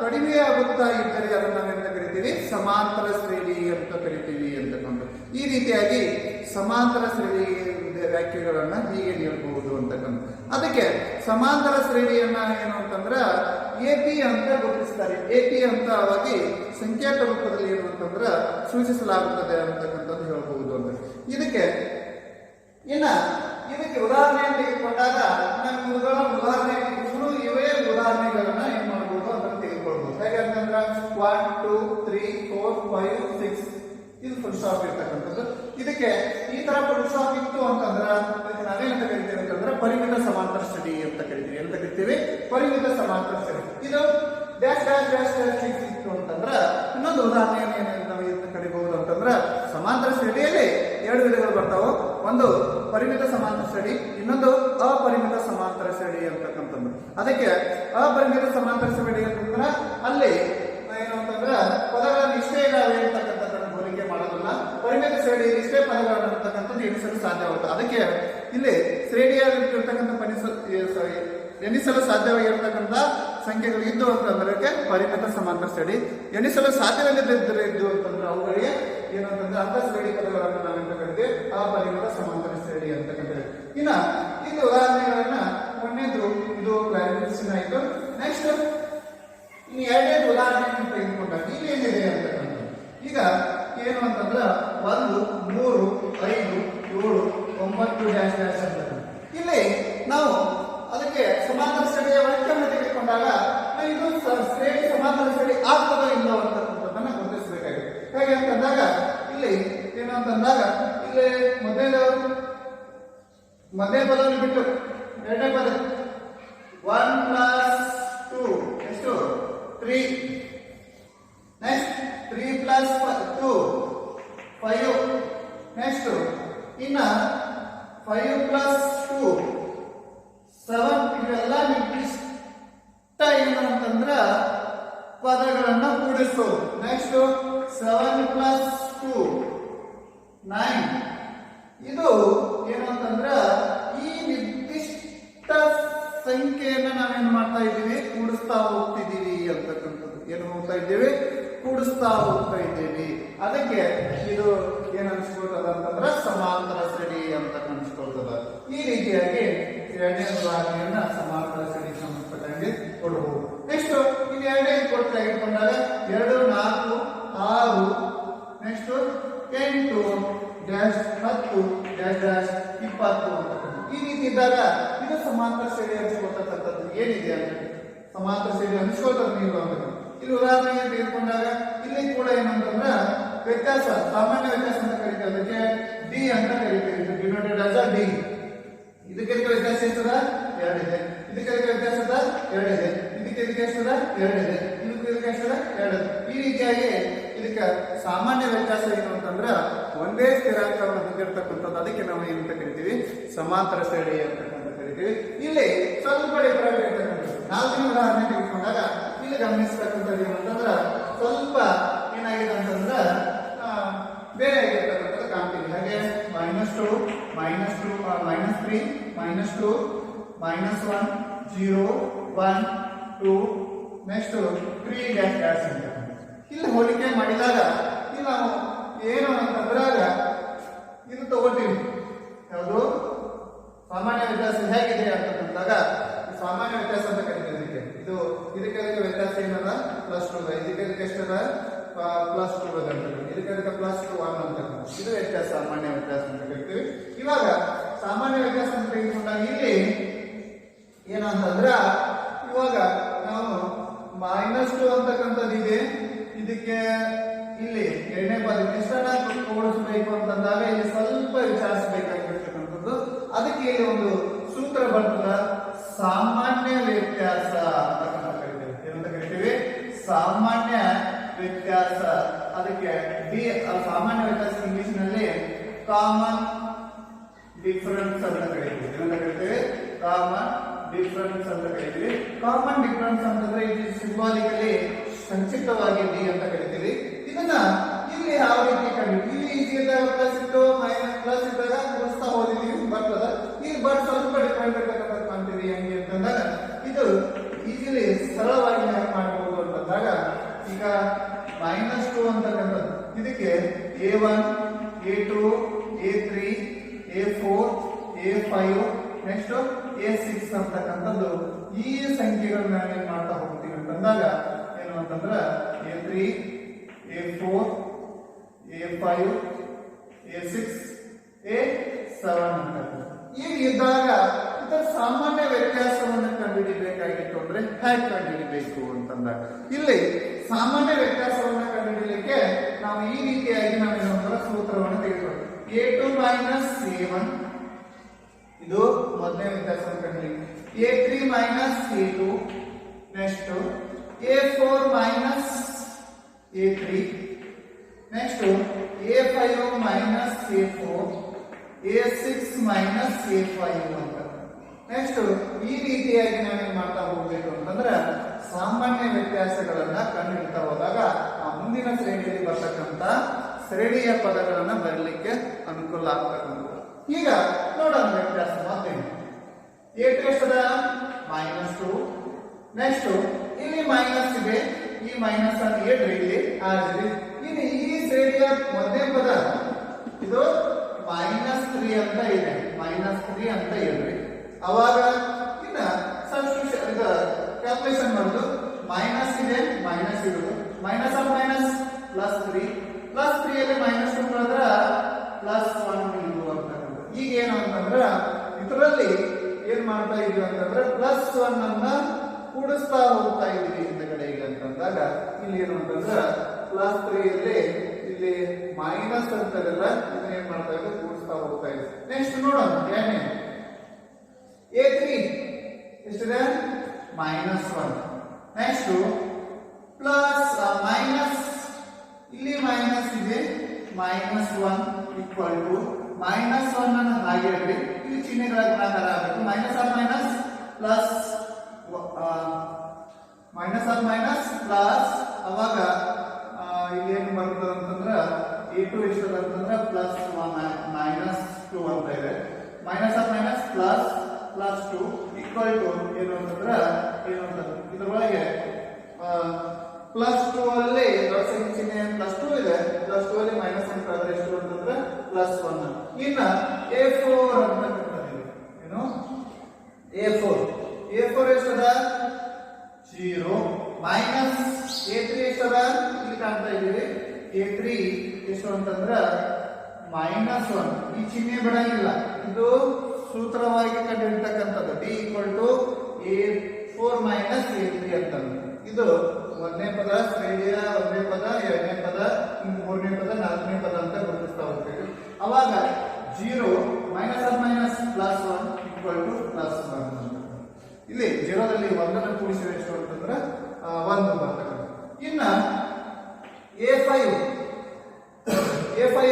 ಕಡಿಮೆಯಾಗುತ್ತಾ ಇದ್ದರೆ ಅದನ್ನು ನಾವೆಂತ ಕರಿತೀವಿ, ಸಮಾಂತರ ಶ್ರೇಣಿ ಅಂತ ಕರಿತೀವಿ ಅಂತಕ್ಕಂಥ. ಈ ರೀತಿಯಾಗಿ ಸಮಾಂತರ ಶ್ರೇಣಿ ವ್ಯಾಖ್ಯೆಗಳನ್ನ ಹೀಗೆ ನೀಡಬಹುದು ಅಂತಕ್ಕಂಥ. ಅದಕ್ಕೆ ಸಮಾಂತರ ಶ್ರೇಣಿಯನ್ನ ಏನು ಅಂತಂದ್ರ ಎಪಿ ಅಂತ ಗುರುತಿಸ್ತಾರೆ. ಎಪಿ ಅಂತ ಅವಾಗಿ ಸಂಕೇತ ರೂಪದಲ್ಲಿ ಏನು ಅಂತಂದ್ರ ಸೂಚಿಸಲಾಗುತ್ತದೆ ಅಂತಕ್ಕಂಥದ್ದು ಹೇಳಬಹುದು ಅಂತ. ಇದಕ್ಕೆ ಉದಾಹರಣೆ ತೆಗೆದುಕೊಂಡಾಗ ಉದಾಹರಣೆ ಇವೇ ಉದಾಹರಣೆಗಳನ್ನ ಏನ್ ಮಾಡಬಹುದು ಅಂತ ತೆಗೆದುಕೊಳ್ಬಹುದು. ಹೇಗೆ ಅಂತಂದ್ರ 1 2 3 4 5 6 ಇದು ಫುಲ್ ಸ್ಟಾಪ್ ಇರ್ತಕ್ಕಂಥದ್ದು. ಇದಕ್ಕೆ ಈ ತರ ಫುಲ್ ಸ್ಟಾಪ್ ಇತ್ತು ಅಂತಂದ್ರ ನಾವೇನಂತ ಕರಿತೀವಿ ಅಂತಂದ್ರೆ ಪರಿಮಿತ ಸಮಾಂತರ ಶ್ರೇಣಿ ಅಂತ ಕರಿತೀವಿ. ಅಂತ ಕರಿತೀವಿ ಪರಿಮಿತ ಸಮಾಂತರ ಶ್ರೇಣಿ. ಇದು ಡ್ಯಾಶ್ ಡ್ಯಾಶ್ ಡ್ಯಾಶ್ ಡ್ಯಾಶ್ ಇತ್ತು ಅಂತಂದ್ರ ಇನ್ನೊಂದು ಉದಾಹರಣೆಯನ್ನು ನಾವು ಇದನ್ನ ಕರಿಬಹುದು ಅಂತಂದ್ರ ಸಮಾಂತರ ಶ್ರೇಣಿಯಲ್ಲಿ 2 ವಿಧಗಳು ಬರ್ತಾವೆ. ಒಂದು ಪರಿಮಿತ ಸಮಾಂತರ ಶ್ರೇಣಿ, ಇನ್ನೊಂದು ಅಪರಿಮಿತ ಸಮಾಂತರ ಶ್ರೇಣಿ ಅಂತಕ್ಕಂಥದ್ದು. ಅದಕ್ಕೆ ಅಪರಿಮಿತ ಸಮಾಂತರ ಶ್ರೇಣಿ ಅಂತಂದ್ರ ಅಲ್ಲಿ ಏನು ಅಂತಂದ್ರ ಪದಗಳನ್ನು ಇಷ್ಟೇ ಇದಾವೆ ಅಂತಕ್ಕಂಥದ್ದನ್ನು ಹೋಲಿಕೆ ಮಾಡೋದಿಲ್ಲ. ಪರಿಮಿತ ಶ್ರೇಣಿಯಲ್ಲಿ ಇಷ್ಟೇ ಪದಗಳನ್ನು ಅಂತಕ್ಕಂಥದ್ದು ಎಣಿಸಲು ಸಾಧ್ಯವಾಗುತ್ತೆ. ಅದಕ್ಕೆ ಇಲ್ಲಿ ಶ್ರೇಣಿಯಾಗಿರ್ತಕ್ಕಂಥ ಎಣಿಸಲು ಸಾಧ್ಯವಾಗಿರ್ತಕ್ಕಂಥ ಸಂಖ್ಯೆಗಳು ಇದ್ದು ಅಂತಂದ್ರೆ ಪರಿಮಿತ ಸಮಾಂತರ ಶ್ರೇಣಿ. ಎಣಿಸಲು ಸಾಧ್ಯವಿಲ್ಲದಿದ್ದರೆ ಇದ್ದು ಅಂತಂದ್ರೆ ಅವುಗಳಿಗೆ ಏನಂತಂದ್ರೆ ಅರ್ಧ ಶ್ರೇಣಿ ಪದಗಳನ್ನು ನಾವೆಂತ ಕರಿತೀವಿ ಅಪರಿಮಿತ ಸಮಾಂತರ ಶ್ರೇಣಿ ಅಂತ ಕರಿತೀವಿ. ಇನ್ನ ಇದು ಉದಾಹರಣೆಗಳನ್ನ ಮೊನ್ನೆದು ಇದು ಕ್ಲಾರಿಫಿಕೇಶನ್ ಆಯಿತು. ನೆಕ್ಸ್ಟ್ ಇನ್ನು 2ನೇ ಉದಾಹರಣೆಯನ್ನು ತೆಗೆದುಕೊಂಡಾಗ ಈಗ ಏನಿದೆ ಅಂತಕ್ಕಂಥ. ಈಗ ಏನು ಅಂತಂದ್ರ 1 3 5 7 9 ಡ್ಯಾಶ್ ಡ್ಯಾಶ್ ಅಂತ. ಇಲ್ಲಿ ನಾವು ಅದಕ್ಕೆ ಸಮಾಂತರ ಶ್ರೇಣಿಯ ವ್ಯಾಖ್ಯಾನ ತೆಗೆದುಕೊಂಡಾಗ ಇದು ಶ್ರೇಣಿ ಸಮಾಂತರ ಶ್ರೇಣಿ ಆಗ್ತದೋ ಇಲ್ಲೋ ಅಂತಕ್ಕಂಥದ್ದನ್ನ ಗುರುತಿಸಬೇಕಾಗಿದೆ. ಹೇಗೆ ಅಂತಂದಾಗ ಇಲ್ಲಿ ಏನು ಅಂತಂದಾಗ ಇಲ್ಲಿ ಮೊದಲನೇ ಪದವನ್ನು ಬಿಟ್ಟು 2ನೇ ಪದ 1 ಪ್ಲಸ್ 2 ಎಷ್ಟು 3. Next 3 plus 2 5. ನೆಕ್ಸ್ಟ್ ಇನ್ನ 5 ಪ್ಲಸ್ 2 7. ಇವೆಲ್ಲ ನಿರ್ದಿಷ್ಟ ಏನು ಅಂತಂದ್ರ ಪದಗಳನ್ನ ಕೂಡಿಸೋದು. Next 7 plus 2 9. ಇದು ಏನು ಅಂತಂದ್ರ ಈ ನಿರ್ದಿಷ್ಟ ಸಂಖ್ಯೆಯನ್ನ ನಾವೇನ್ ಮಾಡ್ತಾ ಇದ್ದೀವಿ, ಕೂಡಿಸ್ತಾ ಹೋಗ್ತಿದ್ದೀವಿ ಅಂತಕ್ಕಂಥದ್ದು. ಏನು ಹೋಗ್ತಾ ಇದ್ದೀವಿ, ಕೂಡಿಸ್ತಾ ಹೋಗ್ತಾ ಇದ್ದೀವಿ. ಅದಕ್ಕೆ ಇದು ಏನ್ ಅನ್ಸ್ಕೊಳ್ತದ ಅಂತಂದ್ರ ಸಮಾಂತರ ಶ್ರೇಣಿ ಅಂತ ಅನ್ಸ್ಕೊಳ್ತದ. ಈ ರೀತಿಯಾಗಿ 2ನೇ ಉದಾಹರಣೆಯನ್ನ ಸಮಾಂತರ ಶ್ರೇಣಿ ಸಂಬಂಧಪಟ್ಟಂಗೆ ಕೊಡಬಹುದು. ನೆಕ್ಸ್ಟ್ ಇಲ್ಲಿ 2ನೇ ಕೊಟ್ಟು ತೆಗೆದುಕೊಂಡಾಗ 2 4 6 ನೆಕ್ಸ್ಟ್ 8 ಡ್ಯಾಶ್ 10 ಡ್ಯಾಶ್ ಡ್ಯಾಶ್ 20 ಅಂತಕ್ಕಂಥದ್ದು. ಈ ರೀತಿ ಇದ್ದಾಗ ಇದು ಸಮಾಂತರ ಶ್ರೇಣಿ ಅನಿಸ್ಕೊಳ್ತಕ್ಕಂಥದ್ದು ಏನಿದೆ ಅಂತ ಸಮಾಂತರ ಶ್ರೇಣಿ ಅನಿಸ್ಕೊಳ್ತದ ನೀವು ಅಂತ. ಇಲ್ಲಿ ಉದಾಹರಣೆಗೆ ತೆಗೆದುಕೊಂಡಾಗ ಇಲ್ಲಿ ಕೂಡ ಏನಂತಂದ್ರ ವ್ಯತ್ಯಾಸ, ಸಾಮಾನ್ಯ ವ್ಯತ್ಯಾಸ ಅಂತ ಕರಿತೀವಿ. ಅದಕ್ಕೆ ಡಿ ಅಂತ ಕರಿತೀವಿ. Denoted as D. ಇದಕ್ಕೆ ವ್ಯತ್ಯಾಸ ಇರ್ತದ 2 ಇದೆ. ಇದಕ್ಕೆ ವ್ಯತ್ಯಾಸದ 2 ಇದೆ, ಇದಕ್ಕೆ ಎಷ್ಟದ 2 ಇದೆ, ಇದಕ್ಕೆ ಎಷ್ಟದ 2. ಈ ರೀತಿಯಾಗಿ ಇದಕ್ಕೆ ಸಾಮಾನ್ಯ ವ್ಯತ್ಯಾಸ ಏನು ಅಂತಂದ್ರೆ ಒಂದೇ ಸ್ಥಿರಾಂಕವನ್ನು ಹೊಂದಿರತಕ್ಕಂಥದ್ದು. ಅದಕ್ಕೆ ನಾವು ಏನಂತ ಕರಿತೀವಿ, ಸಮಾಂತರ ಶ್ರೇಣಿ ಅಂತ ಕರಿತೀವಿ. ಇಲ್ಲಿ ಸ್ವಲ್ಪ ಡಿಫರೆಂಟ್ ಇರ್ತಕ್ಕಂಥದ್ದು. 4ನೇ ಉದಾಹರಣೆ ತೆಗೆದುಕೊಂಡಾಗ ಇಲ್ಲಿ ಗಮನಿಸತಕ್ಕಂಥದ್ದು ಏನಂತಂದ್ರೆ ಸ್ವಲ್ಪ ಏನಾಗಿದೆ ಅಂತಂದ್ರ ಬೇರೆ ಆಗಿರ್ತಕ್ಕಂಥದ್ದು ಕಾಣ್ತೀವಿ. ಹಾಗೆ -2 -3 -2 -1 0 1 2 ನೆಕ್ಸ್ಟ್ 3 ಡ್ಯಾಶ್ ಅಂತ ಇಲ್ಲಿ ಹೋಲಿಕೆ ಮಾಡಿದಾಗ ಇಲ್ಲಿ ನಾವು ಏನು ಅಂತಂದ್ರಾಗ ಇದು ತಗೋತೀವಿ, ಯಾವುದು ಸಾಮಾನ್ಯ ವ್ಯತ್ಯಾಸ ಹೇಗಿದೆ ಅಂತಂದಾಗ ಸಾಮಾನ್ಯ ವ್ಯತ್ಯಾಸ ಅಂತ ಕರಿತೀವಿ. ಇದು ಇದಕ್ಕೆ ವ್ಯತ್ಯಾಸ ಏನದ +2, ಇದಕ್ಕೆ ಎಷ್ಟದ +2 ಅಂತ, ಇದಕ್ಕೆ +1 ಅಂತ. ಇದು ವ್ಯತ್ಯಾಸ, ಸಾಮಾನ್ಯ ವ್ಯತ್ಯಾಸ ಅಂತ ಕರಿತೀವಿ. ಇವಾಗ ಸಾಮಾನ್ಯ ವ್ಯತ್ಯಾಸ ಅಂತ ತೆಗೆದುಕೊಂಡಾಗ ಇಲ್ಲಿ ಏನು ಅಂತಂದ್ರ ಇವಾಗ ನಾವು -2 ಅಂತಕ್ಕಂಥದ್ದು ಇದೆ, ಇದಕ್ಕೆ ಇಲ್ಲಿ 2ನೇ ಪದ ಮಿಶ್ರಣ ಕೂಡಿಸಬೇಕು ಅಂತಂದಾಗ ಇಲ್ಲಿ ಸ್ವಲ್ಪ ವಿಚಾರಿಸಬೇಕಾಗಿರ್ತಕ್ಕಂಥದ್ದು. ಅದಕ್ಕೆ ಇಲ್ಲಿ ಒಂದು ಸೂತ್ರ ಬರ್ತದ, ಸಾಮಾನ್ಯ ವ್ಯತ್ಯಾಸ ಅಂತ ಕರಿತೀವಿ. ಏನಂತ ಕರಿತೀವಿ, ಸಾಮಾನ್ಯ ವ್ಯತ್ಯಾಸ. ಅದಕ್ಕೆ ಸಾಮಾನ್ಯ ವ್ಯತ್ಯಾಸ ಇಂಗ್ಲಿಷ್ ನಲ್ಲಿ ಕಾಮನ್ ಡಿಫರೆನ್ಸ್ ಅಂತ ಕರಿತೀವಿ. ಏನಂತ ಕರಿತೀವಿ, ಕಾಮನ್ ಡಿಫರೆನ್ಸ್ ಅಂತ ಕರಿತೀವಿ. ಕಾಮನ್ ಡಿಫರೆನ್ಸ್ ಅಂತಂದ್ರೆ ಇದು ಸಿಂಬಾಲಿಕಲಿ ಸಂಕ್ಷಿಪ್ತವಾಗಿ ಡಿ ಅಂತ ಕರಿತೀವಿ. ಇದನ್ನ ಇಲ್ಲಿ ಯಾವ ರೀತಿ ಕಂಡು ಇಲ್ಲಿ ಇದ್ದಾಗ ಪ್ಲಸ್ ಇತ್ತು ಪ್ಲಸ್ ಇದ್ದಾಗ ಕೂಡಿಸ್ತಾ ಹೋದಿದ್ದೀವಿ ಬರ್ತದ. ಇಲ್ಲಿ ಬಟ್ ಸ್ವಲ್ಪ ಡಿಫರೆಂಟ್ ಇರ್ತಕ್ಕಂಥ ಕಾಣ್ತೀವಿ. ಹೆಂಗೆ ಅಂತಂದಾಗ ಇದು ಈಸಿಲಿ ಸರಳವಾಗಿ ಹೇಗೆ ಮಾಡಬಹುದು ಅಂತಂದಾಗ ಈಗ -2 ಅಂತಕ್ಕಂಥದ್ದು ಇದಕ್ಕೆ A1 A2 A3 A4 A5 next A6 ಅಂತಕ್ಕಂಥದ್ದು ಈ ಸಂಖ್ಯೆಗಳನ್ನ ಏನ್ ಮಾಡ್ತಾ ಹೋಗ್ತೀವಿ ಅಂತಂದಾಗ ಏನು ಅಂತಂದ್ರ A3 A4 A5 A6 A7 ಅಂತಕ್ಕಂಥದ್ದು. ಈಗ ಇದ್ದಾಗ ಇದರ ಸಾಮಾನ್ಯ ವ್ಯತ್ಯಾಸವನ್ನು ಕಂಡುಹಿಡಿಯಬೇಕಾಗಿತ್ತು ಅಂದ್ರೆ ಹೇಗೆ ಕಂಡುಹಿಡಿಬೇಕು ಅಂತಂದಾಗ ಇಲ್ಲಿ ಸಾಮಾನ್ಯ ವ್ಯತ್ಯಾಸವನ್ನು ಕಂಡುಹಿಡಿಯಲಿಕ್ಕೆ ನಾವು ಈ ರೀತಿಯಾಗಿ ನಾವು ಸೂತ್ರವನ್ನು ತೆಗೆದುಕೊಳ್ಳಿ. A2 A1 ಇದು ಮೊದಲನೇ ವ್ಯತ್ಯಾಸವನ್ನು ಕಂಡುಹಿಡಿಯಿರಿ. A3 A2 next A4 A3 next A5 A4 A6 A5 ಅಂತ. ನೆಕ್ಸ್ಟ್ ಈ ರೀತಿಯಾಗಿ ನಾವೇನ್ ಮಾಡ್ತಾ ಹೋಗ್ಬೇಕು ಅಂತಂದ್ರೆ ಸಾಮಾನ್ಯ ವ್ಯತ್ಯಾಸಗಳನ್ನ ಕಂಡುಹಿಡ್ತಾ ಹೋದಾಗ ಆ ಮುಂದಿನ ಶ್ರೇಣಿಯಲ್ಲಿ ಬರ್ತಕ್ಕಂಥ ಶ್ರೇಣಿಯ ಪದಗಳನ್ನ ಬರಲಿಕ್ಕೆ ಅನುಕೂಲ ಆಗ್ತಕ್ಕಂಥ. ಈಗ ನೋಡೋಣ ವ್ಯತ್ಯಾಸ ಮತ್ತೇನು. A2 ಎಷ್ಟದ -2 ನೆಕ್ಸ್ಟ್ ಇಲ್ಲಿ ಮೈನಸ್ ಇದೆ, ಈ ಮೈನಸ್ ಅನ್ನು ಇಡ್ರಿ ಇಲ್ಲಿ ಆಗಿದೆ. ಇನ್ನು ಈ ಶ್ರೇಣಿಯ ಮೊದಲನೇ ಪದ ಇದು -3 ಅಂತ ಇದೆ, -3 ಅಂತ ಇಡ್ರಿ. ಅವಾಗ ಇನ್ನ ಸಬ್ಸ್ಟಿಟ್ಯೂಷನ್ ಇದು ಕ್ಯಾಲ್ಕುಲೇಷನ್ ಮಾಡೋದು. ಮೈನಸ್ ಇದೆ ಮೈನಸ್ ಇಡುದು, ಮೈನಸ್ ಆಫ್ ಮೈನಸ್ +3 +3 ಅಲ್ಲಿ -2 ಮಾಡಿದ್ರ +1 ಇಡುವ ಅಂತ. ಈಗ ಏನು ಅಂತಂದ್ರ ಇದರಲ್ಲಿ ಏನ್ ಮಾಡ್ತಾ ಇದೀವಿ ಅಂತಂದ್ರೆ +1 ಅನ್ನ ಕೂಡಿಸ್ತಾ ಹೋಗ್ತಾ ಇದೀವಿ ಹಿಂದಗಡೆಗೆ ಅಂತಂದಾಗ ಇಲ್ಲಿ ಏನು ಅಂತಂದ್ರ +3 ಅಲ್ಲಿ ಇಲ್ಲಿ ಮೈನಸ್ ಅಂತದಲ್ಲ ಇದನ್ನ ಏನ್ ಮಾಡ್ತಾ ಇದ್ದೀವಿ ಕೂಡಿಸ್ತಾ ಹೋಗ್ತಾ ಇದೀವಿ. ನೆಕ್ಸ್ಟ್ ನೋಡೋಣ ಏನೇ A3 ಎಷ್ಟಿದೆ -1 ನೆಕ್ಸ್ಟ್ ಪ್ಲಸ್ ಮೈನಸ್ ಇಲ್ಲಿ ಮೈನಸ್ ಇದೆ -1 ಈಕ್ವಲ್ ಟು -1 ಅನ್ನು ಹಾಗೆ ಇಡಿ. ಇಲ್ಲಿ ಚಿಹ್ನೆಗಳ ಗುಣಾಕಾರ ಆಗಬೇಕು. ಮೈನಸ್ ಆಫ್ ಮೈನಸ್ ಪ್ಲಸ್ ಅವಾಗ ಇಲ್ಲಿ ಏನು ಬರ್ತದೆ ಅಂತಂದ್ರ A2 ಎಷ್ಟು ಬರ್ತಂದ್ರ -2 ಅಂತ ಇದೆ. Minus of minus +2 equal to ಏನು ಅಂತಂದ್ರ ಇದ್ರೊಳಗೆ +2 ಅಲ್ಲಿ ಚಿಹ್ನೆ +2 ಇದೆ, +2 ಅಲ್ಲಿ ಮೈನಸ್ ಅಂತ ಆದ್ರೆ ಎಷ್ಟು ಅಂತಂದ್ರೆ +1. ಇನ್ನ A4 ಅಂತಕ್ಕಂಥದ್ದು ಏನು A4 ಎಷ್ಟದ 0 ಮೈನಸ್ A3 ಎಷ್ಟದ ಇಲ್ಲಿ ಕಾಣ್ತಾ ಇದೀವಿ. A3 ಎಷ್ಟು ಅಂತಂದ್ರ -1 ಈ ಚಿಹ್ನೆ ಬಿಡಂಗಿಲ್ಲ, ಇದು ಸೂತ್ರವಾಗಿ ಕಂಡುಹಿಡಿತಕ್ಕಂಥದ್ದು D A4 A3 ಅಂತ. ಇದು ಒಂದನೇ ಪದ ಶ್ರೇಣಿಯ ಒಂದನೇ ಪದ, ಎರಡನೇ ಪದ, ಮೂರನೇ ಪದ, ನಾಲ್ಕನೇ ಪದ ಅಂತ ಗುರುತಿಸ್ತಾ ಹೋಗ್ತೀವಿ. ಅವಾಗ 0 minus of minus +1 equal to +1. ಇಲ್ಲಿ ಎರಡರಲ್ಲಿ ಒಂದನ್ನು ಕೂಡಿಸಿದ್ರೆ ಎಷ್ಟು ಅಂತಂದ್ರೆ 1 ಬರ್ತಕ್ಕಂಥ. ಇನ್ನ A5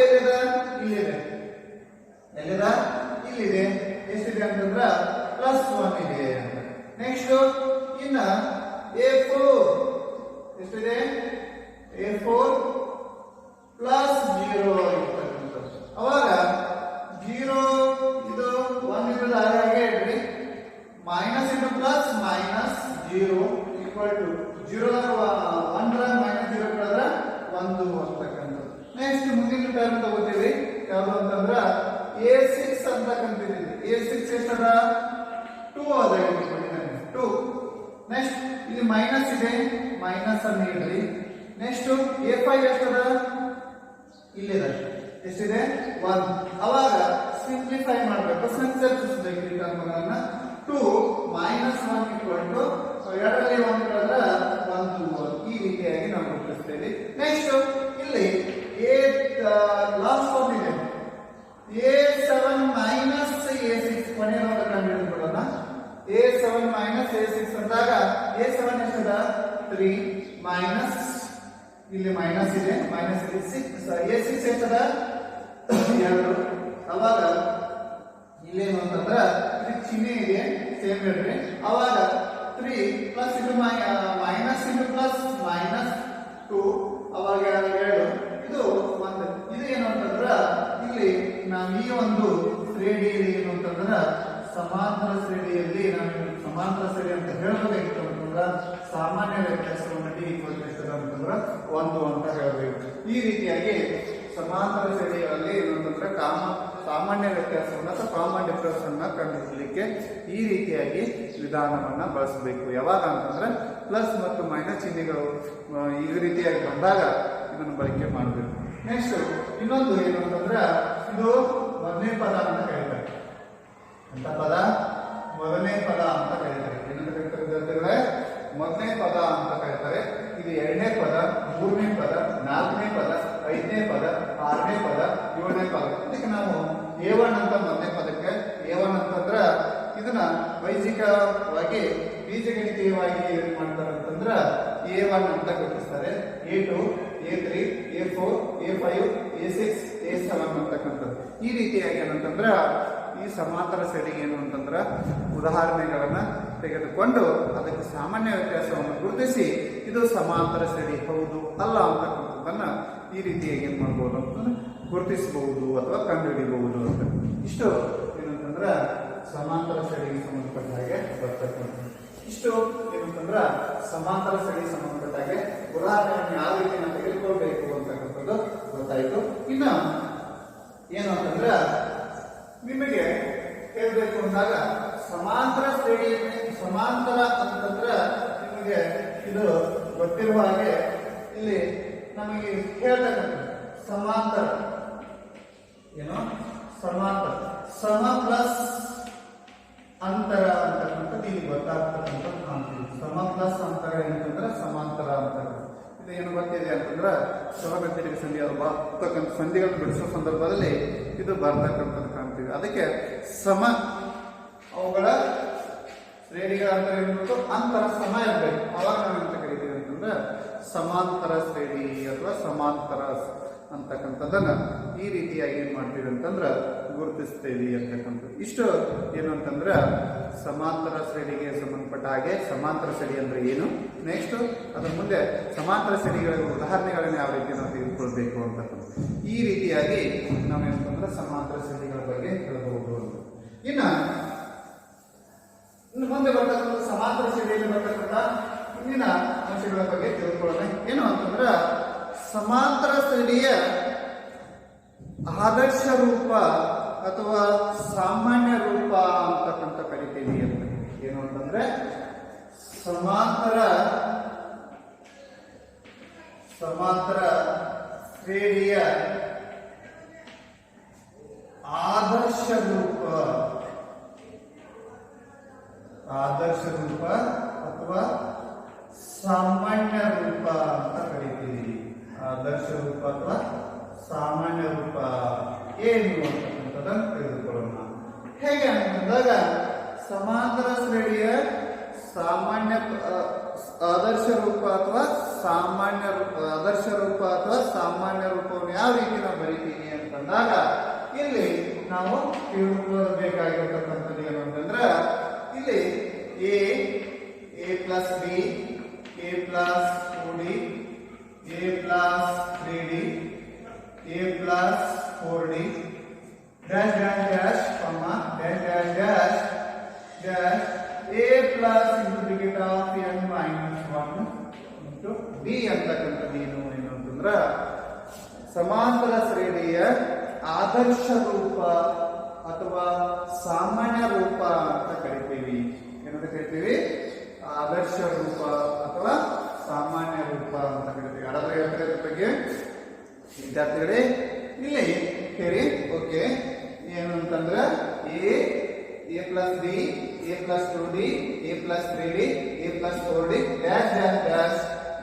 ಎಲ್ಲಿದೆ? ಇಲ್ಲಿದೆ. ಎಲ್ಲಿದೆ? ಇಲ್ಲಿದೆ. ಎಷ್ಟಿದೆ ಅಂತಂದ್ರ +1 ಇದೆ ಅಂತ. ನೆಕ್ಸ್ಟ್ ಇನ್ನ A4 ಎಷ್ಟಿದೆ? A4 +0 ಇರ್ತಕ್ಕಂಥದ್ದು. ಅವಾಗ 0 ಇದು 1 ಇರೋದು ಹಾಗೆ ಇಡ್ರಿ. Minus into plus minus 0 equal to 0 1 minus 0 ಕಳೆದ್ರೆ 1 ಅಂತಕ್ಕಂಥದ್ದು. ನೆಕ್ಸ್ಟ್ ಮುಂದಿನ ಟರ್ಮ್ ತಗೋತೀವಿ ಯಾವುದು ಅಂತಂದ್ರ A6 ಅಂತಕ್ಕಂಥದ್ದು. A6 ಎಷ್ಟದ? 2 ಅದ 2. ನೆಕ್ಸ್ಟ್ ಇಲ್ಲಿ ಮೈನಸ್ ಇದೆ, ಮೈನಸ್ ಅನ್ನು ಇಡ್ರಿ. Next A5 ಎಷ್ಟದ? ಇಲ್ಲಿದೆ. ಎಷ್ಟಿದೆ? 1. ಅವಾಗ ಸಿಂಪ್ಲಿಫೈ ಮಾಡಬೇಕು, ಸಂಕ್ಷೇಪಿಸಬೇಕು ಈ ಟರ್ಮ್ಗಳನ್ನ. 2 ಮೈನಸ್ 1 ಈಕ್ವಲ್ ಟು ಎರಡರಲ್ಲಿ 1 ಕಳೆದ್ರೆ 1 ಈ ರೀತಿಯಾಗಿ ನಾವು ಗುರುತಿಸ್ತೇವೆ. ನೆಕ್ಸ್ಟ್ ಇಲ್ಲಿ ಲಾಸ್ಟ್ ಫಾರ್ಮ್ ಇದೆ A7 ಮೈನಸ್ A6 ಕೊನೆಯ ಕಂಡು ಹಿಡಿದುಕೊಳ್ಳೋಣ. A7 ಮೈನಸ್ A6 ಅಂದಾಗ A7 ಎಷ್ಟದ? 3 ಮೈನಸ್ ಇಲ್ಲಿ ಮೈನಸ್ ಇದೆ, ಮೈನಸ್ ಇಲ್ಲಿ 6 A6 ಎಷ್ಟದ? 2. ಅವಾಗ ಇಲ್ಲೇನು ಅಂತಂದ್ರ ಇದು ಚಿಹ್ನೆ ಇದೆ, ಸೇಮ್ ಇಡ್ರಿ. ಅವಾಗ 3 ಪ್ಲಸ್ ಇದು ಮೈನಸ್ ಇಂಟು ಪ್ಲಸ್ ಮೈನಸ್ 2 ಅವಾಗ 2 ಇದು 1. ಇದು ಏನು ಅಂತಂದ್ರ ಇಲ್ಲಿ ನಾವು ಈ ಒಂದು ಶ್ರೇಣಿಯಲ್ಲಿ ಏನು ಅಂತಂದ್ರ ಸಮಾಂತರ ಶ್ರೇಣಿಯಲ್ಲಿ ನಾವು ಸಮಾಂತರ ಶ್ರೇಣಿ ಅಂತ ಹೇಳಬೇಕಾಗಿತ್ತು ಅಂತಂದ್ರ ಸಾಮಾನ್ಯ ವ್ಯತ್ಯಾಸವನ್ನು D ಎಷ್ಟದ ಅಂತಂದ್ರ 1 ಅಂತ ಹೇಳಬೇಕು. ಈ ರೀತಿಯಾಗಿ ಸಮಾಂತರ ಶ್ರೇಣಿಗಳಲ್ಲಿ ಏನಂತಂದ್ರೆ ಸಾಮಾನ್ಯ ವ್ಯತ್ಯಾಸವನ್ನು ಅಥವಾ ಕಾಮನ್ ಡಿಫರೆನ್ಸ್ ಅನ್ನ ಕಂಡುಹಿಡಿಯಲಿಕ್ಕೆ ಈ ರೀತಿಯಾಗಿ ವಿಧಾನವನ್ನ ಬಳಸಬೇಕು. ಯಾವಾಗ ಅಂತಂದ್ರೆ ಪ್ಲಸ್ ಮತ್ತು ಮೈನಸ್ ಚಿಹ್ನೆಗಳು ಈ ರೀತಿಯಾಗಿ ಬಂದಾಗ ಇದನ್ನು ಬಳಕೆ ಮಾಡಬೇಕು. ನೆಕ್ಸ್ಟ್ ಇನ್ನೊಂದು ಏನು ಅಂತಂದ್ರೆ ಇದು ಮೊದಲನೇ ಪದ ಅಂತ ಕರೀತಾರೆ. ಅಂತ ಪದ ಮೊದಲನೇ ಪದ ಅಂತ ಕರೀತಾರೆ. ಏನಂತ ಕರೀತಾರೆ ವಿದ್ಯಾರ್ಥಿಗಳೇ? ಮೊದಲನೇ ಪದ ಅಂತ ಕರೀತಾರೆ. ಇದು ಎರಡನೇ ಪದ, ಮೂರನೇ ಪದ, ನಾಲ್ಕನೇ ಪದ, ಐದನೇ ಪದ, ಆರನೇ ಪದ, ಏಳನೇ ಪದ. ಇದಕ್ಕೆ ನಾವು A1 ಅಂತ ಮೊದಲನೇ ಪದಕ್ಕೆ. A1 ಅಂತಂದ್ರ ಇದನ್ನ ವೈದಿಕವಾಗಿ ಬೀಜಗಣಿತೀಯವಾಗಿ ಏನ್ ಮಾಡ್ತಾರೆ ಅಂತಂದ್ರ A1 ಅಂತ ಗುರುತಿಸ್ತಾರೆ. A2, A3, A4, A5, A6, A7 ಅಂತಕ್ಕಂಥದ್ದು. ಈ ರೀತಿಯಾಗಿ ಏನಂತಂದ್ರ ಈ ಸಮಾಂತರ ಶ್ರೇಣಿಗೆ ಏನು ಅಂತಂದ್ರ ಉದಾಹರಣೆಗಳನ್ನ ತೆಗೆದುಕೊಂಡು ಅದಕ್ಕೆ ಸಾಮಾನ್ಯ ವ್ಯತ್ಯಾಸವನ್ನು ಗುರುತಿಸಿ ಇದು ಸಮಾಂತರ ಶ್ರೇಣಿ ಹೌದು ಅಲ್ಲ ಅಂತಕ್ಕಂಥದ್ದನ್ನ ಈ ರೀತಿಯಾಗಿ ಏನ್ ಮಾಡ್ಬೋದು ಅಂತಂದ್ರೆ ಗುರುತಿಸಬಹುದು ಅಥವಾ ಕಂಡುಹಿಡಿಯಬಹುದು ಅಂತ. ಇಷ್ಟು ಏನಂತಂದ್ರ ಸಮಾಂತರ ಶ್ರೇಣಿಗೆ ಸಂಬಂಧಪಟ್ಟ ಹಾಗೆ ಬರ್ತಕ್ಕಂಥ. ಇಷ್ಟು ಏನಂತಂದ್ರ ಸಮಾಂತರ ಶ್ರೇಣಿಗೆ ಸಂಬಂಧಪಟ್ಟ ಹಾಗೆ ಉದಾಹರಣೆಯನ್ನು ಯಾವ ರೀತಿ ನಾವು ತೆಗೆದುಕೊಳ್ಬೇಕು ಅಂತಕ್ಕಂಥದ್ದು ಗೊತ್ತಾಯ್ತು. ಇನ್ನ ಏನು ಅಂತಂದ್ರ ನಿಮಗೆ ಹೇಳ್ಬೇಕು ಅಂದಾಗ ಸಮಾಂತರ ಶ್ರೇಣಿಯಲ್ಲಿ ಸಮಾಂತರ ಅಂತಂದ್ರ ನಿಮಗೆ ಇದು ಗೊತ್ತಿರುವ ಹಾಗೆ ಇಲ್ಲಿ ನಮಗೆ ಹೇಳ್ತಕ್ಕಂಥ ಸಮಾಂತರ ಏನು? ಸಮಾಂತರ ಸಮ ಪ್ಲಸ್ ಅಂತರ ಅಂತಕ್ಕಂಥದ್ದು ಇಲ್ಲಿ ಗೊತ್ತಾಗ್ತಕ್ಕಂಥದ್ದು ಕಾಣ್ತೀವಿ. ಸಮ ಪ್ಲಸ್ ಅಂತರ ಏನಂತಂದ್ರೆ ಸಮಾಂತರ ಅಂತ. ಇದು ಏನು ಗೊತ್ತಿದೆ ಅಂತಂದ್ರೆ ಸಹಗತಿಗೆ ಸಂಧಿ ಬರ್ತಕ್ಕಂಥ ಸಂಧಿಗಳನ್ನು ಬಿಡಿಸೋ ಸಂದರ್ಭದಲ್ಲಿ ಇದು ಬರ್ತಕ್ಕಂಥದ್ದು ಕಾಣ್ತೀವಿ. ಅದಕ್ಕೆ ಸಮ ಅವುಗಳ ಶ್ರೇಣಿಗಳ ಅಂತರ ಏನ್ಬೇಕು? ಅಂತರ ಸಮ ಇರಬೇಕು. ಅವಾಗ ನಾವು ಎಂತ ಕರಿತೀವಿ ಅಂತಂದ್ರೆ ಸಮಾಂತರ ಶ್ರೇಣಿ ಅಥವಾ ಸಮಾಂತರ ಅಂತಕ್ಕಂಥದ್ದನ್ನ ಈ ರೀತಿಯಾಗಿ ಏನ್ ಮಾಡ್ತೀವಿ ಅಂತಂದ್ರೆ ಗುರುತಿಸ್ತೇವೆ ಅಂತಕ್ಕಂಥದ್ದು. ಇಷ್ಟು ಏನು ಅಂತಂದ್ರೆ ಸಮಾಂತರ ಶ್ರೇಣಿಗೆ ಸಂಬಂಧಪಟ್ಟ ಹಾಗೆ ಸಮಾಂತರ ಶ್ರೇಣಿ ಅಂದ್ರೆ ಏನು, ನೆಕ್ಸ್ಟ್ ಅದ್ರ ಮುಂದೆ ಸಮಾಂತರ ಶ್ರೇಣಿಗಳ ಉದಾಹರಣೆಗಳನ್ನ ಯಾವ ರೀತಿ ನಾವು ತೆಗೆದುಕೊಳ್ಬೇಕು ಅಂತಕ್ಕಂಥ ಈ ರೀತಿಯಾಗಿ ನಾವು ಏನಂತಂದ್ರೆ ಸಮಾಂತರ ಶ್ರೇಣಿಗಳ ಬಗ್ಗೆ ಹೇಳಬಹುದು ಅಂತ. ಇನ್ನು ಮುಂದೆ ಬರ್ತಕ್ಕಂಥ ಸಮಾಂತರ ಶ್ರೇಣಿಯಲ್ಲಿ ಬರ್ತಕ್ಕಂಥ ಮುಂದಿನ ಅಂಶಗಳ ಬಗ್ಗೆ ತಿಳ್ಕೊಳ್ಳೋಣ. ಏನು ಅಂತಂದ್ರೆ ಸಮಾಂತರ ಶ್ರೇಣಿಯ ಆದರ್ಶ ರೂಪ ಅಥವಾ ಸಾಮಾನ್ಯ ರೂಪ ಅಂತಕ್ಕಂಥ ಕರಿತೀವಿ ಅಂತ. ಏನು ಅಂತಂದ್ರೆ ಸಮಾಂತರ ಶ್ರೇಣಿಯ ಆದರ್ಶ ರೂಪ ಅಥವಾ ಸಾಮಾನ್ಯ ರೂಪ ಅಂತ ಕರಿತೀವಿ. ಆದರ್ಶ ರೂಪ ಅಥವಾ ಸಾಮಾನ್ಯ ರೂಪ ಏನು ಅಂತಕ್ಕಂಥದ್ದನ್ನು ತೆಗೆದುಕೊಳ್ಳೋಣ. ಹೇಗೆ ಅಂತಂದಾಗ ಸಮಾಂತರ ಶ್ರೇಣಿಯ ಸಾಮಾನ್ಯ ಆದರ್ಶ ರೂಪ ಅಥವಾ ಸಾಮಾನ್ಯ ರೂಪ, ಆದರ್ಶ ರೂಪ ಅಥವಾ ಸಾಮಾನ್ಯ ರೂಪವನ್ನು ಯಾವ ರೀತಿ ನಾವು ಬರಿತೀವಿ ಅಂತಂದಾಗ ಇಲ್ಲಿ ನಾವು ತಿಳ್ಕೊಳ್ಬೇಕಾಗಿರ್ತಕ್ಕಂಥದ್ದು ಏನು ಅಂತಂದ್ರೆ ಇಲ್ಲಿ A plus B, A plus 2d, A plus 3d, A plus 4d, dash dash dash comma dash dash dash dash a plus into bracket of n minus 1 into b ಅಂತಕ್ಕಂಥದ್ದು ಏನು ಅಂತಂದ್ರೆ ಸಮಾಂತರ ಶ್ರೇಣಿಯ ಆದರ್ಶ ರೂಪ ಅಥವಾ ಸಾಮಾನ್ಯ ರೂಪ ಅಂತ ಕರಿತೀವಿ. ಏನಂತ ಕರಿತೀವಿ? ಆದರ್ಶ ರೂಪ ಅಥವಾ ಸಾಮಾನ್ಯ ರೂಪ ಅಂತ ಕರಿತೀವಿ. ಹಾಗಾದ್ರೆ ಹೇಳ್ತಾರೆ ಇದ್ರ ಬಗ್ಗೆ ವಿದ್ಯಾರ್ಥಿಗಳೇ, ಇಲ್ಲಿ ಹೇಳಿ. ಓಕೆ, ಏನು ಅಂತಂದ್ರೆ A plus B, A plus 2d, A plus 3d, A plus 4d, dash dash dash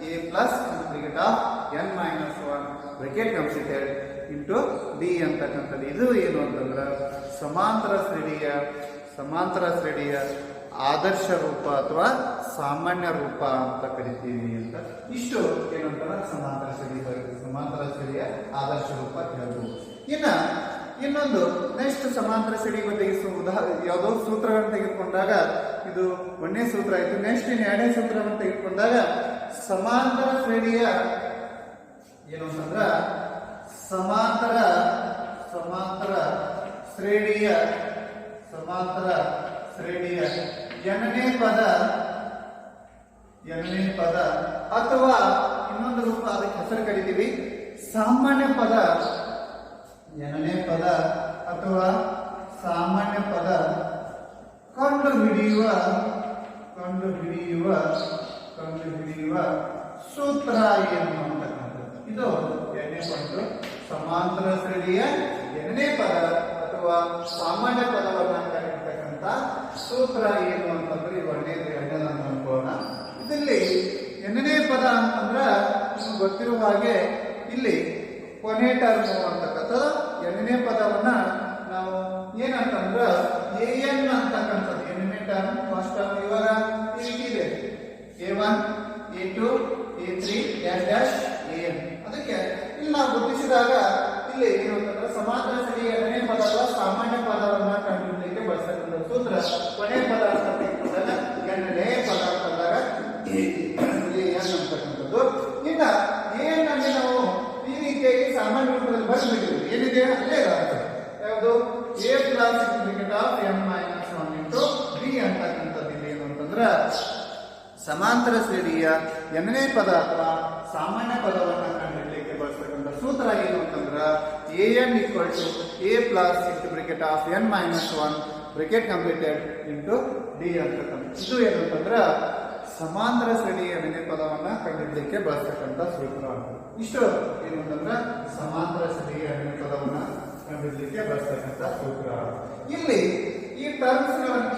A plus bracket of n minus 1 bracket completed into D ಅಂತಕ್ಕಂಥದ್ದು. ಇದು ಏನು ಅಂತಂದ್ರೆ ಸಮಾಂತರ ಶ್ರೇಣಿಯ ಆದರ್ಶ ರೂಪ ಅಥವಾ ಸಾಮಾನ್ಯ ರೂಪ ಅಂತ ಕರಿತೀವಿ ಅಂತ. ಇಷ್ಟು ಏನಂತಾರೆ ಸಮಾಂತರ ಶ್ರೇಣಿಯ ಆದರ್ಶ ರೂಪ ಹೇಳ್ಬೋದು. ಇನ್ನೊಂದು ನೆಕ್ಸ್ಟ್ ಸಮಾಂತರ ಶ್ರೇಣಿಗೆ ತೆಗೆಸುವ ಯಾವುದೋ ಸೂತ್ರಗಳನ್ನು ತೆಗೆದುಕೊಂಡಾಗ ಇದು ಒಂದನೇ ಸೂತ್ರ ಆಯಿತು. ನೆಕ್ಸ್ಟ್ ಇನ್ನು ಎರಡನೇ ಸೂತ್ರವನ್ನು ತೆಗೆದುಕೊಂಡಾಗ ಸಮಾಂತರ ಶ್ರೇಣಿಯ ಏನು ಅಂತಂದ್ರ ಸಮಾಂತರ ಶ್ರೇಣಿಯ ಎಣ್ಣೆ ಪದ ಅಥವಾ ಇನ್ನೊಂದು ರೂಪ ಅದಕ್ಕೆ ಹೆಸರು ಕರಿತೀವಿ ಸಾಮಾನ್ಯ ಪದ. ಎಣ್ಣೆ ಪದ ಅಥವಾ ಸಾಮಾನ್ಯ ಪದ ಕಂಡು ಹಿಡಿಯುವ ಸೂತ್ರ ಏನು ಅಂತಕ್ಕಂಥದ್ದು. ಇದು ಎರಡನೇ ಪಾಯಿಂಟ್. ಸಮಾಂತರ ಶ್ರೇಣಿಯ ಎರಡನೇ ಪದ ಅಥವಾ ಸಾಮಾನ್ಯ ಪದವನ್ನು ಕರೆಯತಕ್ಕಂಥ ಸೂತ್ರ ಏನು ಅಂತಂದ್ರೆ ಇದು ಎರಡನೇ ಅನ್ಕೊಳ್ಳೋಣ. ಇದರಲ್ಲಿ ಎರಡನೇ ಪದ ಅಂತಂದ್ರೆ ನಿಮ್ಗೆ ಗೊತ್ತಿರುವ ಹಾಗೆ ಇಲ್ಲಿ ಕೊನೆ ಟರ್ಮ್ ಅಂತಕ್ಕಂಥದ್ದು. ಎರಡನೇ ಪದವನ್ನ ನಾವು ಏನಂತಂದ್ರ an ಅಂತಕ್ಕಂಥದ್ದು ಎರಡನೇ ಟರ್ಮ್. ಫಸ್ಟ್ ಟರ್ಮ್ ಇವಾಗ ಈ ರೀತಿ ಇದೆ, a1 a2 a3 dash dash an. ಅದಕ್ಕೆ ಇಲ್ಲಿ ನಾವು ಗುರುತಿಸಿದಾಗ ಇಲ್ಲಿ ಏನು ಅಂತಂದ್ರೆ ಸಮಾಂತರ ಶ್ರೇಣಿಯ ಎರಡನೇ ಪದ ಅಥವಾ ಸಾಮಾನ್ಯ ಪದವನ್ನ ಕಂಡುಹಿಡಿಯಲಿಕ್ಕೆ ಬಳಸತಕ್ಕಂಥ ಸೂತ್ರ ಕೊನೆ ಪದ ಅಂತ ತೆಗೆದುಕೊಂಡಾಗ ಎರಡನೇ ಪದ ಅಂತಂದಾಗ an ಅಂತಕ್ಕಂಥದ್ದು. ಇನ್ನ an ಅಲ್ಲಿ ನಾವು ಈ ರೀತಿಯಾಗಿ ಸಾಮಾನ್ಯ ರೂಪದಲ್ಲಿ ಬರೆದ್ಬಿಟ್ಟಿವಿ. ಏನಿದೆ ಅಲ್ಲೇ ಯಾವುದು A plus bracket of n minus 1 into b ಅಂತಕ್ಕಂಥದ್ದು. ಇಲ್ಲಿ ಏನು ಅಂತಂದ್ರೆ ಸಮಾಂತರ ಶ್ರೇಣಿಯ ಎಣ್ಣೆ ಪದ ಅಥವಾ ಸಾಮಾನ್ಯ ಪದವನ್ನು ಕಂಡುಹಿಡಿಯಲಿಕ್ಕೆ ಬಳಸತಕ್ಕಂಥ ಸೂತ್ರ ಏನು ಅಂತಂದ್ರೆ an equal to a plus into bracket of n minus 1 bracket completed into d ಅಂತಕ್ಕಂಥ. ಇದು ಏನು ಅಂತಂದ್ರೆ ಸಮಾಂತರ ಶ್ರೇಣಿಯ ಎಣ್ಣೆ ಪದವನ್ನ ಕಂಡುಹಿಡಿಯಲಿಕ್ಕೆ ಬಳಸತಕ್ಕಂಥ ಸೂತ್ರ. ಇಷ್ಟು ಏನು ಅಂತಂದ್ರೆ ಸಮಾಂತರ ಶ್ರೇಣಿಯ ಎಣ್ಣೆ ಪದವನ್ನ ಕಂಡುಹಿಡಿಯಲಿಕ್ಕೆ ಬಳಸತಕ್ಕಂಥ ಸೂತ್ರ. ಇಲ್ಲಿ ಈ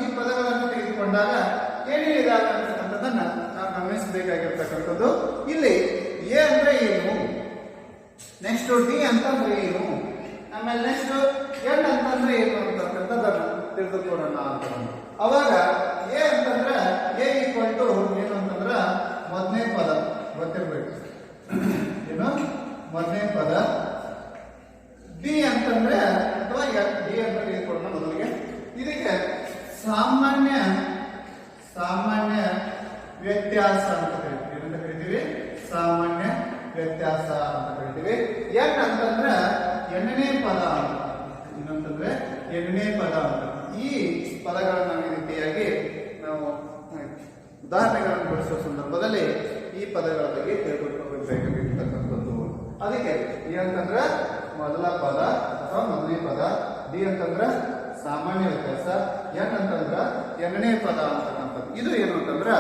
ಈ ಪದಗಳನ್ನು ತೆಗೆದುಕೊಂಡಾಗ ಏನೇನಿದಾವೆ ಅಂತಕ್ಕಂಥದ್ದನ್ನ ನಾವು ಗಮನಿಸಬೇಕಾಗಿರ್ತಕ್ಕಂಥದ್ದು. ಇಲ್ಲಿ ಎ ಅಂದ್ರೆ ಏನು, ನೆಕ್ಸ್ಟ್ ಡಿ ಅಂತಂದ್ರೆ ಏನು, ಆಮೇಲೆ ನೆಕ್ಸ್ಟ್ ಎನ್ ಅಂತಂದ್ರೆ ಏನು ಅಂತಕ್ಕಂಥದ್ದನ್ನ ತಿಳಿದುಕೊಳ್ಳೋಣ ಅಂತ. ಅವಾಗ ಎ ಅಂತಂದ್ರೆ ಎ ಈಕ್ವಲ್ ಟು ಏನು ಅಂತಂದ್ರ ಮೊದಲನೇ ಪದ ಗೊತ್ತಿರ್ಬೇಕು, ಏನು ಮೊದಲನೇ ಪದ. ಡಿ ಅಂತಂದ್ರೆ ಅಥವಾ ಡಿ ಅಂತ ತೆಗೆದುಕೊಳ್ಳೋಣ ಮೊದಲಿಗೆ. ಇದಕ್ಕೆ ಸಾಮಾನ್ಯ ವ್ಯತ್ಯಾಸ ಅಂತ ಕರಿತೀವಿ. ಏನಂತ ಕರಿತೀವಿ? ಸಾಮಾನ್ಯ ವ್ಯತ್ಯಾಸ ಅಂತ ಕರಿತೀವಿ. ಎನ್ ಅಂತಂದ್ರೆ ಎಣ್ಣೆ ಪದ ಅಂತ, ಇನ್ನೊಂತಂದ್ರೆ ಎಣ್ಣೆ ಪದ ಅಂತ. ಈ ಪದಗಳನ್ನು ಈ ರೀತಿಯಾಗಿ ನಾವು ಉದಾಹರಣೆಗಳನ್ನು ಬಳಸುವ ಸಂದರ್ಭದಲ್ಲಿ ಈ ಪದಗಳ ಬಗ್ಗೆ ತಿಳ್ಕೊಳ್ಬೇಕಾಗಿರ್ತಕ್ಕಂಥದ್ದು. ಅದಕ್ಕೆ ಏನಂತಂದ್ರೆ ಮೊದಲ ಪದ ಅಥವಾ ಮೊದಲನೇ ಪದ, ಡಿ ಅಂತಂದ್ರೆ ಸಾಮಾನ್ಯ ವ್ಯತ್ಯಾಸ, ಎನ್ ಅಂತಂದ್ರೆ ಎರಡನೇ ಪದ ಅಂತಕ್ಕಂಥದ್ದು. ಇದು ಏನು ಅಂತಂದ್ರೆ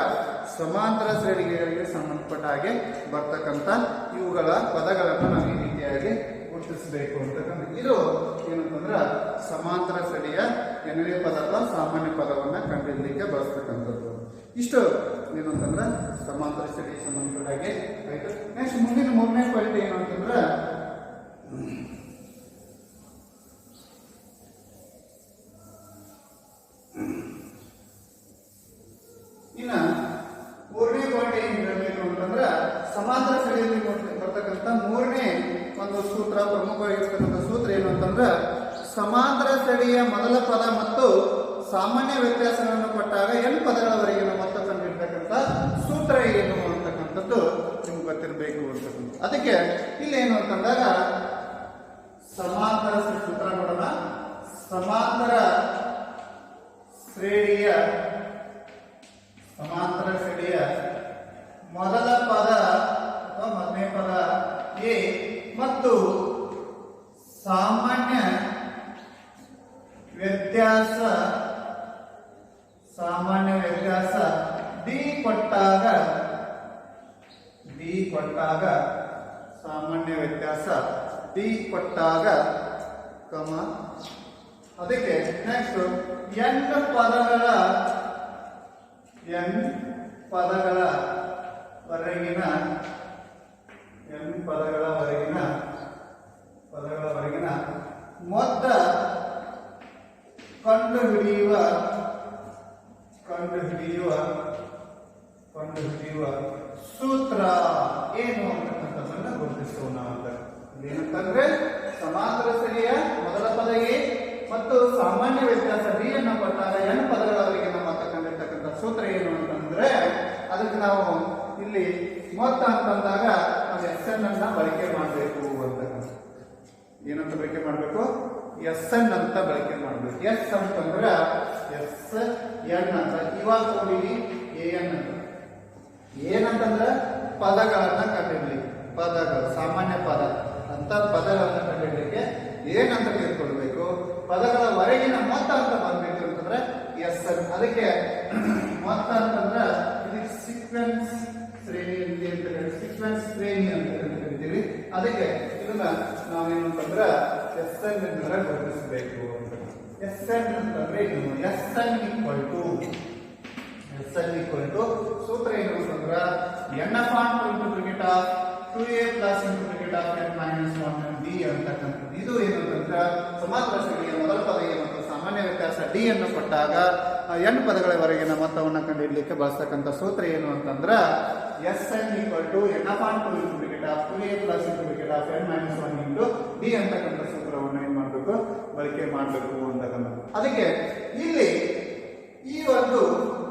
ಸಮಾಂತರ ಶ್ರೇಣಿಗಳಿಗೆ ಸಂಬಂಧಪಟ್ಟ ಹಾಗೆ ಬರ್ತಕ್ಕಂಥ ಇವುಗಳ ಪದಗಳನ್ನು ನಾವು ಈ ರೀತಿಯಾಗಿ ಗುರುತಿಸಬೇಕು ಅಂತಕ್ಕಂಥ. ಇದು ಏನಂತಂದ್ರೆ ಸಮಾಂತರ ಶ್ರೇಣಿಯ ಎರಡನೇ ಪದ ಅಥವಾ ಸಾಮಾನ್ಯ ಪದವನ್ನ ಕಂಡುಹಿಡಿಯಲಿಕ್ಕೆ ಬಳಸ್ತಕ್ಕಂಥದ್ದು. ಇಷ್ಟು ಏನು ಅಂತಂದ್ರೆ ಸಮಾಂತರ ಶ್ರೇಣಿಗೆ ಸಂಬಂಧಪಟ್ಟ ಹಾಗೆ ಆಯ್ತು. ನೆಕ್ಸ್ಟ್ ಮುಂದಿನ ಮೂರನೇ ಪಾಯಿಂಟ್ ಏನು ಅಂತಂದ್ರೆ ಇನ್ನ ಸಮಾಂತರ ಸರಣಿಯಲ್ಲಿ ಬರ್ತಕ್ಕಂಥ ಮೂರನೇ ಒಂದು ಸೂತ್ರ, ಪ್ರಮುಖವಾಗಿರ್ತಕ್ಕಂಥ ಸೂತ್ರ ಏನು ಅಂತಂದ್ರೆ ಸಮಾಂತರ ಸರಣಿಯ ಮೊದಲ ಪದ ಮತ್ತು ಸಾಮಾನ್ಯ ವ್ಯತ್ಯಾಸಗಳನ್ನು ಕೊಟ್ಟಾಗ n ಪದಗಳವರೆಗಿನ ಮೊತ್ತ ಕಂಡಿರ್ತಕ್ಕಂಥ ಸೂತ್ರ ಏನು ಅಂತಕ್ಕಂಥದ್ದು ನಿಮ್ಗೆ ಗೊತ್ತಿರಬೇಕು ಅಂತಕ್ಕಂಥ. ಅದಕ್ಕೆ ಇಲ್ಲಿ ಏನು ಅಂತಂದಾಗ ಸಮಾಂತರ ಸೂತ್ರ ನೋಡೋಣ. ಸಮಾಂತರ ಶ್ರೇಣಿಯ ಮೊದಲ ಪದ ಅಥವಾ ಮೊದಲನೇ ಪದ ಎ ಮತ್ತು ಸಾಮಾನ್ಯ ವ್ಯತ್ಯಾಸ ಡಿ ಕೊಟ್ಟಾಗ ಸಾಮಾನ್ಯ ವ್ಯತ್ಯಾಸ ಡಿ ಕೊಟ್ಟಾಗ ಅದಕ್ಕೆ ನೆಕ್ಸ್ಟ್ n ಪದಗಳವರೆಗಿನ ಮೊತ್ತ ಕಂಡುಹಿಡಿಯುವ ಸೂತ್ರ ಏನು ಅಂತಕ್ಕಂಥದ್ದನ್ನ ಗುರುತಿಸೋಣ ಅಂತ. ಏನಂತಂದ್ರೆ ಸಮಾಂತರ ಸರಣಿಯ ಮೊದಲ ಪದ ಎ ಮತ್ತು ಸಾಮಾನ್ಯ ವ್ಯತ್ಯಾಸ ಡಿ ಅನ್ನು ಕೊಟ್ಟಾಗ n ಪದಗಳವರೆಗೆ ನಮ್ಮ ಕಂಡಿರ್ತಕ್ಕಂಥ ಸೂತ್ರ ಏನು ಅಂತಂದ್ರೆ ಅದಕ್ಕೆ ನಾವು ಇಲ್ಲಿ ಮೊತ್ತ ಅಂತಂದಾಗ ನಾವು SN ಅನ್ನ ಬಳಕೆ ಮಾಡಬೇಕು ಅಂತಕ್ಕಂಥ. ಏನಂತ ಬಳಕೆ ಮಾಡಬೇಕು? SN ಅಂತ ಬಳಕೆ ಮಾಡಬೇಕು. ಎಸ್ ಅಂತಂದ್ರೆ SN ಅಂತ ಇವಾಗ ನೋಡಿ AN ಅಂತ. ಏನಂತಂದ್ರೆ ಪದಗಳನ್ನ ಕಂಡುಹಿಡಲಿಕ್ಕೆ, ಪದಗಳು ಸಾಮಾನ್ಯ ಪದ ಅಂತ ಪದಗಳನ್ನ ಕಂಡುಹಿಡಲಿಕ್ಕೆ ಏನಂತ ತಿಳ್ಕೊಳ್ಬೇಕು? ಪದಗಳ ಹೊರಗಿನ ಮೊತ್ತ ಅಂತ ಬಂದ್ಬೇಕು ಅಂತಂದ್ರೆ SN. ಅದಕ್ಕೆ ಮೊತ್ತ ಅಂತಂದ್ರೆ ಇದಕ್ಕೆ ಸೀಕ್ವೆನ್ಸ್ ಶ್ರೇಣಿ ಅಂತ ಕರಿತೀವಿ. ಅದಕ್ಕೆ ಇದನ್ನ ನಾವೇನು ಅಂತಂದ್ರೆ SN ಇಂದ ಗುರುತಿಸಬೇಕು ಅಂತ. SN ಅಂತಂದ್ರೆ ಇದು SN ಈಕ್ವಲ್ ಟು ಸೂತ್ರ ಏನು ಅಂತಂದ್ರೆ n/2a plus n - d ಅಂತಕ್ಕಂಥದ್ದು. ಇದು ಏನು ಅಂತಂದ್ರೆ ಸಮಾಂತರ ಶ್ರೇಣಿಯ ಮೊದಲ ಪದ ಎ ಮತ್ತು ಸಾಮಾನ್ಯ ವ್ಯತ್ಯಾಸ ಡಿ ಅನ್ನು ಕೊಟ್ಟಾಗ n ಪದಗಳವರೆಗಿನ ಮೊತ್ತವನ್ನು ಕಂಡುಹಿಡಲಿಕ್ಕೆ ಬಳಸ್ತಕ್ಕಂಥ ಸೂತ್ರ ಏನು ಅಂತಂದ್ರೆ SN n/2 2a plus n - d ಅಂತಕ್ಕಂಥ ಸೂತ್ರವನ್ನು ಏನ್ ಮಾಡಬೇಕು? ಬಳಕೆ ಮಾಡಬೇಕು ಅಂತಕ್ಕಂಥದ್ದು. ಅದಕ್ಕೆ ಇಲ್ಲಿ ಈ ಒಂದು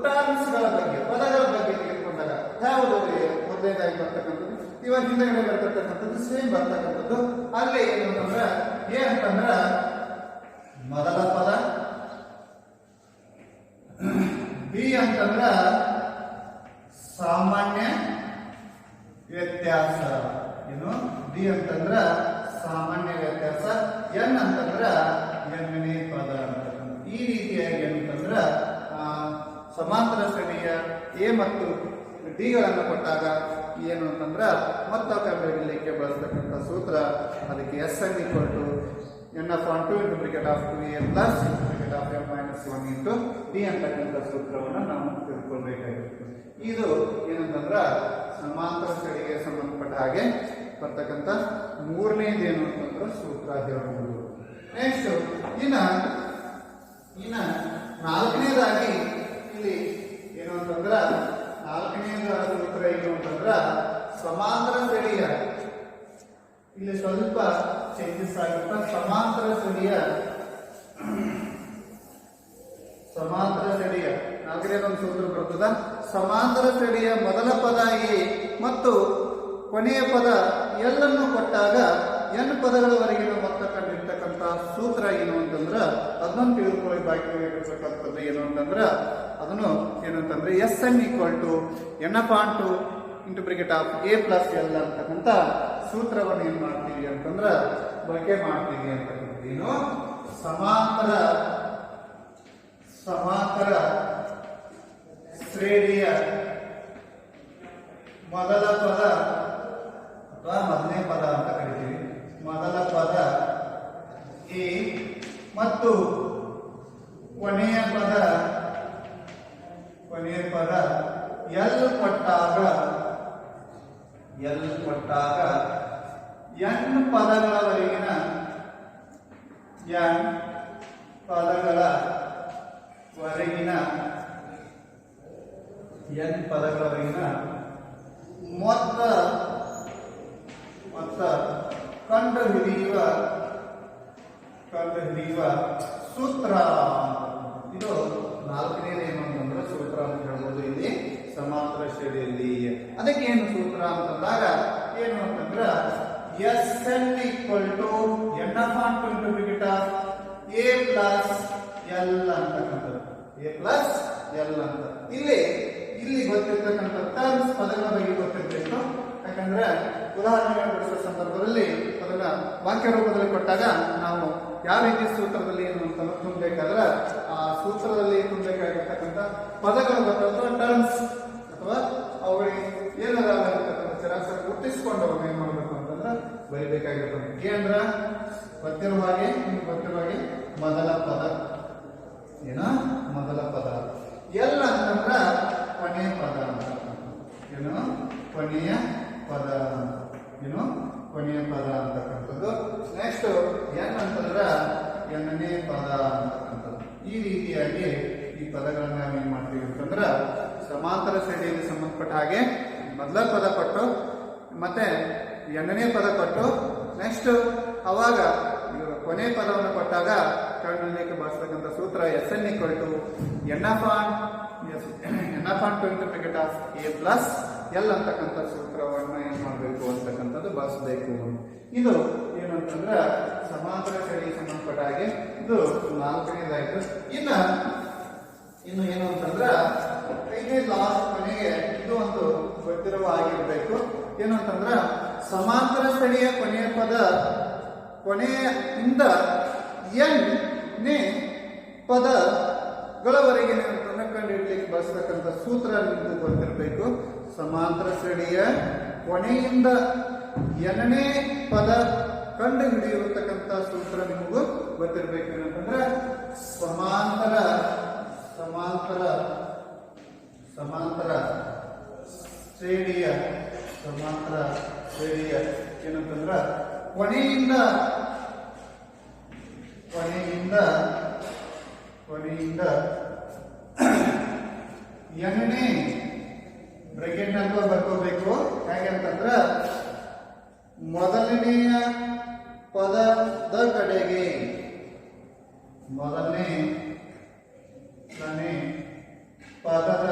ಟರ್ಮ್ಸ್ ಗಳ ಬಗ್ಗೆ, ಪದಗಳ ಬಗ್ಗೆ ತೆಗೆದುಕೊಂಡಾಗ ಯಾವುದು ಮೊದಲನೇದಾಗಿ ಬರ್ತಕ್ಕಂಥದ್ದು, ಇವಾಗ ಹಿಂದಗಡೆ ಬರ್ತಕ್ಕಂಥದ್ದು ಸೇಮ್ ಬರ್ತಕ್ಕಂಥದ್ದು. ಅಲ್ಲಿ ಏನು ಅಂತಂದ್ರೆ ಎ ಅಂತಂದ್ರ ಮೊದಲ ಪದ, ಬಿ ಅಂತಂದ್ರ ಸಾಮಾನ್ಯ ವ್ಯತ್ಯಾಸ, ಏನು ಡಿ ಅಂತಂದ್ರ ಸಾಮಾನ್ಯ ವ್ಯತ್ಯಾಸ, ಎನ್ ಅಂತಂದ್ರ ಎನ್ನೇ ಪದ ಅಂತಕ್ಕಂಥ. ಈ ರೀತಿಯಾಗಿ ಏನಂತಂದ್ರ ಸಮಾಂತರ ಶ್ರೇಣಿಯ ಎ ಮತ್ತು ಡಿ ಗಳನ್ನು ಕೊಟ್ಟಾಗ ಏನು ಅಂತಂದ್ರ ಮೊತ್ತ ಕಂಡುಹಿಡಲಿಕ್ಕೆ ಬಳಸ್ತಕ್ಕಂಥ ಸೂತ್ರ ಅದಕ್ಕೆ SN n/2 2a plus n - 1 d ಅಂತಕ್ಕಂಥ ಸೂತ್ರವನ್ನು ನಾವು ತಿಳ್ಕೊಳ್ಬೇಕಾಗಿತ್ತು. ಇದು ಏನಂತಂದ್ರ ಸಮಾಂತರ ಶ್ರೇಣಿಗೆ ಸಂಬಂಧಪಟ್ಟ ಹಾಗೆ ಬರ್ತಕ್ಕಂಥ ಮೂರನೇದೇನು ಅಂತಂದ್ರೆ ಸೂತ್ರ ಹೇಳಬಹುದು. ನೆಕ್ಸ್ಟ್ ಇನ್ನ ನಾಲ್ಕನೇದಾಗಿ ಇಲ್ಲಿ ಏನು ಅಂತಂದ್ರ ನಾಲ್ಕನೇದ ಸೂತ್ರ ಏನು ಅಂತಂದ್ರ ಸಮಾಂತರ ಶ್ರೇಣಿಯ, ಇಲ್ಲಿ ಸ್ವಲ್ಪ ಚೇಂಜಸ್ ಆಗುತ್ತಾ, ಸಮಾಂತರ ಶ್ರೇಣಿಯ ನಾಲ್ಕನೇದೊಂದು ಸೂತ್ರ ಬರ್ತದ. ಸಮಾಂತರ ಶ್ರೇಣಿಯ ಮೊದಲ ಪದ ಎ ಮತ್ತು ಕೊನೆಯ ಪದ ಎಲ್ಲನ್ನು ಕೊಟ್ಟಾಗ n ಪದಗಳವರೆಗಿನ ಮೊತ್ತ ಕಂಡಿರ್ತಕ್ಕಂಥ ಸೂತ್ರ ಏನು ಅಂತಂದ್ರ ಅದನ್ನು ತಿಳಿದುಕೊಳ್ಳಿ. ಬಾಕಿ ಇರತಕ್ಕಂಥದ್ದು ಏನು ಅಂತಂದ್ರ ಅದನ್ನು ಏನಂತಂದ್ರೆ SN n/2 a plus l ಅಂತಕ್ಕಂಥ ಸೂತ್ರವನ್ನು ಏನ್ ಮಾಡ್ತೀವಿ ಅಂತಂದ್ರ ಬಳಕೆ ಮಾಡ್ತೀವಿ ಅಂತಕ್ಕಂಥದ್ದು. ಏನು ಸಮಾಂತರ ಶ್ರೇಣಿಯ ಮೊದಲ ಪದ ಅಥವಾ ಮೊದಲನೇ ಪದ ಅಂತ ಕರಿತೀವಿ. ಮೊದಲ ಪದ ಎ ಮತ್ತು ಕೊನೆಯ ಪದ ಎಲ್ ಕೊಟ್ಟಾಗ n ಪದಗಳವರೆಗಿನ ಮೊತ್ತ ಕಂಡುಹಿಡಿಯುವ ಸೂತ್ರ. ಇದು ನಾಲ್ಕನೇದು ಏನು ಅಂತಂದ್ರೆ ಸೂತ್ರ ಅಂತ ಹೇಳ್ಬೋದು ಇಲ್ಲಿ ಸಮಾಂತರ ಶ್ರೇಣಿಯಲ್ಲಿ. ಅದಕ್ಕೆ ಏನು ಸೂತ್ರ ಅಂತಂದಾಗ ಏನು ಅಂತಂದ್ರೆ Sn = A plus L ಅಂತಕ್ಕಂಥದ್ದು. A plus L ಅಂತ ಇಲ್ಲಿ ಗೊತ್ತಿರ್ತಕ್ಕಂಥ ಟರ್ಮ್ಸ್ ಪದಗಳ ಬಗ್ಗೆ ಗೊತ್ತಿರಬೇಕು. ಯಾಕಂದ್ರೆ ಉದಾಹರಣೆಗಳನ್ನು ಬಿಡಿಸುವ ಸಂದರ್ಭದಲ್ಲಿ ಅದನ್ನ ವಾಕ್ಯ ರೂಪದಲ್ಲಿ ಕೊಟ್ಟಾಗ ನಾವು ಯಾವ ರೀತಿ ಸೂತ್ರದಲ್ಲಿ ಏನು ಅಂತ ತುಂಬಬೇಕಾದ್ರೆ ಆ ಸೂತ್ರದಲ್ಲಿ ತುಂಬಬೇಕಾಗಿರ್ತಕ್ಕಂಥ ಪದಗಳು ಗೊತ್ತಾಗ ಟರ್ಮ್ಸ್ ಅಥವಾ ಅವುಗಳಿಗೆ ಏನಾಗತಕ್ಕಂಥ ಚರಾಕ್ಷರ ಗುರುತಿಸಿಕೊಂಡು ಅವ್ರು ಏನ್ ಮಾಡ್ಬೇಕು ಅಂತಂದ್ರೆ ಬರೀಬೇಕಾಗಿರ್ತದೆ. ಏನಂದ್ರ ಗೊತ್ತಿರುವ ಹಾಗೆ ಮೊದಲ ಪದ ಎಲ್ಲ ಅಂತಂದ್ರ ಕೊನೆಯ ಪದ ಅಂತ. ಕೊನೆಯ ಪದ ಅಂತಕ್ಕಂಥದ್ದು. ನೆಕ್ಸ್ಟ್ ಎನ್ ಅಂತಂದ್ರ ಎಣ್ಣನೇ ಪದ ಅಂತಕ್ಕಂಥದ್ದು. ಈ ರೀತಿಯಾಗಿ ಈ ಪದಗಳನ್ನ ನಾವೇನ್ ಮಾಡ್ತೀವಿ ಅಂತಂದ್ರ ಸಮಾಂತರ ಶ್ರೇಣಿಯಲ್ಲಿ ಸಂಬಂಧಪಟ್ಟ ಹಾಗೆ ಮೊದಲ ಪದ ಕೊಟ್ಟು ಮತ್ತೆ ಎಣ್ಣನೇ ಪದ ಕೊಟ್ಟು ನೆಕ್ಸ್ಟ್ ಅವಾಗ ಕೊನೆ ಪದವನ್ನು ಕೊಟ್ಟಾಗ ಕಂಡುಹಿಡಿಯಲಿಕ್ಕೆ ಬಳಸತಕ್ಕಂಥ ಸೂತ್ರ Sn = A plus L ಅಂತಕ್ಕಂಥ ಸೂತ್ರವನ್ನು ಏನ್ ಮಾಡಬೇಕು ಅಂತಕ್ಕಂಥದ್ದು ಬಳಸಬೇಕು. ಇದು ಏನಂತಂದ್ರೆ ಸಮಾಂತರ ಶ್ರೇಣಿಗೆ ಸಂಬಂಧಪಟ್ಟ ಹಾಗೆ ಇದು ನಾಲ್ಕನೇದಾಯ್ತು. ಇನ್ನು ಏನು ಅಂತಂದ್ರ ಐದನೇ ಲಾಸ್ಟ್ ಕೊನೆಗೆ ಇದು ಒಂದು ಗೊತ್ತಿರುವ ಆಗಿರ್ಬೇಕು. ಏನು ಅಂತಂದ್ರ ಸಮಾಂತರ ಶ್ರೇಣಿಯ ಕೊನೆಯಿಂದ ಎನ್ನೇ ಪದಗಳವರೆಗೆ ಕಂಡುಹಿಡಲಿಕ್ಕೆ ಬಳಸತಕ್ಕಂಥ ಸೂತ್ರ ನಿಮ್ಗೆ ಗೊತ್ತಿರಬೇಕು. ಸಮಾಂತರ ಶ್ರೇಣಿಯ ಕೊನೆಯಿಂದ ಎನ್ನೇ ಪದ ಕಂಡು ಹಿಡಿಯಿರತಕ್ಕಂಥ ಸೂತ್ರ ನಿಮಗೂ ಗೊತ್ತಿರಬೇಕು. ಏನಂತಂದ್ರೆ ಸಮಾಂತರ ಶ್ರೇಣಿಯ ಏನಂತಂದ್ರ ಕೊನೆಯಿಂದ ಎಣ್ಣೆ ಬ್ರಾಕೆಟ್ ಅಂತ ಬರ್ಕೋಬೇಕು. ಹೇಗಂತಂದ್ರ ಮೊದಲನೆಯ ಪದದ ಕಡೆಗೆ ಮೊದಲನೇ ಪದದ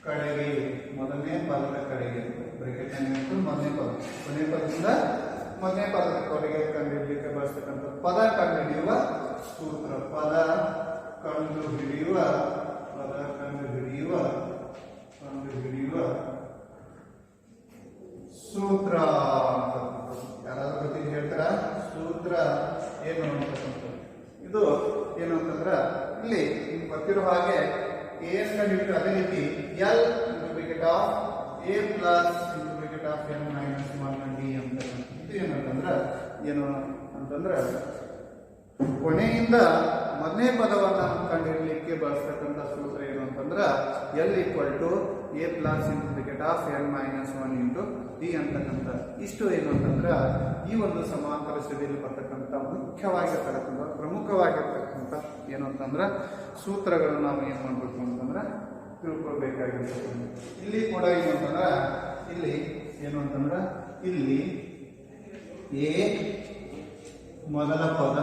ಕಡೆಗೆ ಬ್ರಾಕೆಟ್ ಮೊದಲನೇ ಪದ ಕೊನೆ ಪದದಿಂದ ಮೊದಲನೇ ಪದದ ಕಡೆಗೆ ಕಂಡುಹಿಡಿಯಲಿಕ್ಕೆ ಬಳಸ್ತಕ್ಕಂಥ ಪದ ಕಂಡುಹಿಡಿಯುವ ಸೂತ್ರ. ಪದ ಕಂಡುಹಿಡಿಯುವ ಸೂತ್ರ. ಯಾರಾದ್ರೂ ಗೊತ್ತಿಗೆ ಹೇಳ್ತಾರ ಸೂತ್ರ ಏನು ಅಂತಕ್ಕಂಥದ್ದು. ಇದು ಏನು ಅಂತಂದ್ರ ಇಲ್ಲಿ ಗೊತ್ತಿರೋ ಹಾಗೆ AS ಕಂಡುಹಿಡಿದು ಅದೇ ರೀತಿ L × A plus × N minus 1 D ಅಂತಕ್ಕಂಥದ್ದು. ಇದು ಏನು ಅಂತಂದ್ರೆ ಕೊನೆಯಿಂದ ಮೊದಲನೇ ಪದವನ್ನ ಕಂಡುಹಿಡಲಿಕ್ಕೆ ಬಳಸ್ತಕ್ಕಂಥ ಸೂತ್ರ ಏನು ಅಂತಂದ್ರ L = A plus × N minus 1 D ಅಂತಕ್ಕಂಥ. ಇಷ್ಟು ಏನು ಅಂತಂದ್ರ ಈ ಒಂದು ಸಮಾಂತರ ಶ್ರೇಣಿಯಲ್ಲಿ ಬರ್ತಕ್ಕಂಥ ಪ್ರಮುಖವಾಗಿರ್ತಕ್ಕಂಥ ಏನು ಅಂತಂದ್ರ ಸೂತ್ರಗಳನ್ನು ನಾವು ಏನ್ ಮಾಡ್ಬೇಕು ಅಂತಂದ್ರ ತಿಳ್ಕೊಳ್ಬೇಕಾಗಿರ್ತಕ್ಕಂಥ. ಇಲ್ಲಿ ಕೂಡ ಏನು ಅಂತಂದ್ರ ಇಲ್ಲಿ A ಮೊದಲ ಪದ,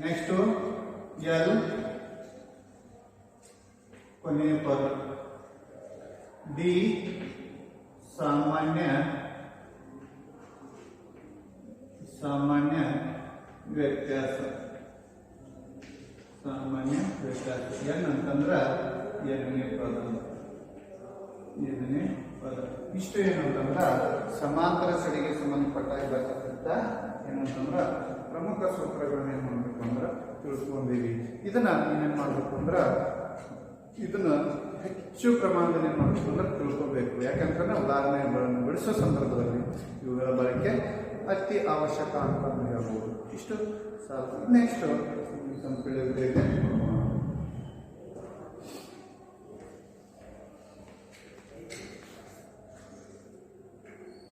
ನೆಕ್ಸ್ಟ್ L ಕೊನೆಯ ಪದ, D ಸಾಮಾನ್ಯ ವ್ಯತ್ಯಾಸ. N ಅಂತಂದ್ರ ಎರಡನೇ ಪದ. ಇಷ್ಟು ಏನು ಅಂತಂದ್ರ ಸಮಾಂತರ ಶ್ರೇಣಿಗೆ ಸಂಬಂಧಪಟ್ಟಾಗಿ ಬರ್ತಕ್ಕಂಥ ಏನಂತಂದ್ರ ಪ್ರಮುಖ ಸೂತ್ರಗಳನ್ನ ಏನ್ ಮಾಡ್ಬೇಕು ಅಂದ್ರ ತಿಳ್ಕೊಂಡಿವಿ. ಇದನ್ನ ಏನೇನ್ ಮಾಡ್ಬೇಕು ಅಂದ್ರ ಇದನ್ನ ಹೆಚ್ಚು ಪ್ರಮಾಣದಲ್ಲಿ ಏನ್ ಮಾಡ್ಬೇಕು ಅಂದ್ರೆ ತಿಳ್ಕೋಬೇಕು. ಯಾಕಂತಂದ್ರೆ ಉದಾಹರಣೆಗಳನ್ನು ಬಿಡಿಸೋ ಸಂದರ್ಭದಲ್ಲಿ ಇವುಗಳ ಬಳಕೆ ಅತಿ ಅವಶ್ಯಕ ಅಂತ ಹೇಳ್ಬೋದು. ಇಷ್ಟು ಸಾಕು. ನೆಕ್ಸ್ಟ್ ತಿಳಿದಿದೆ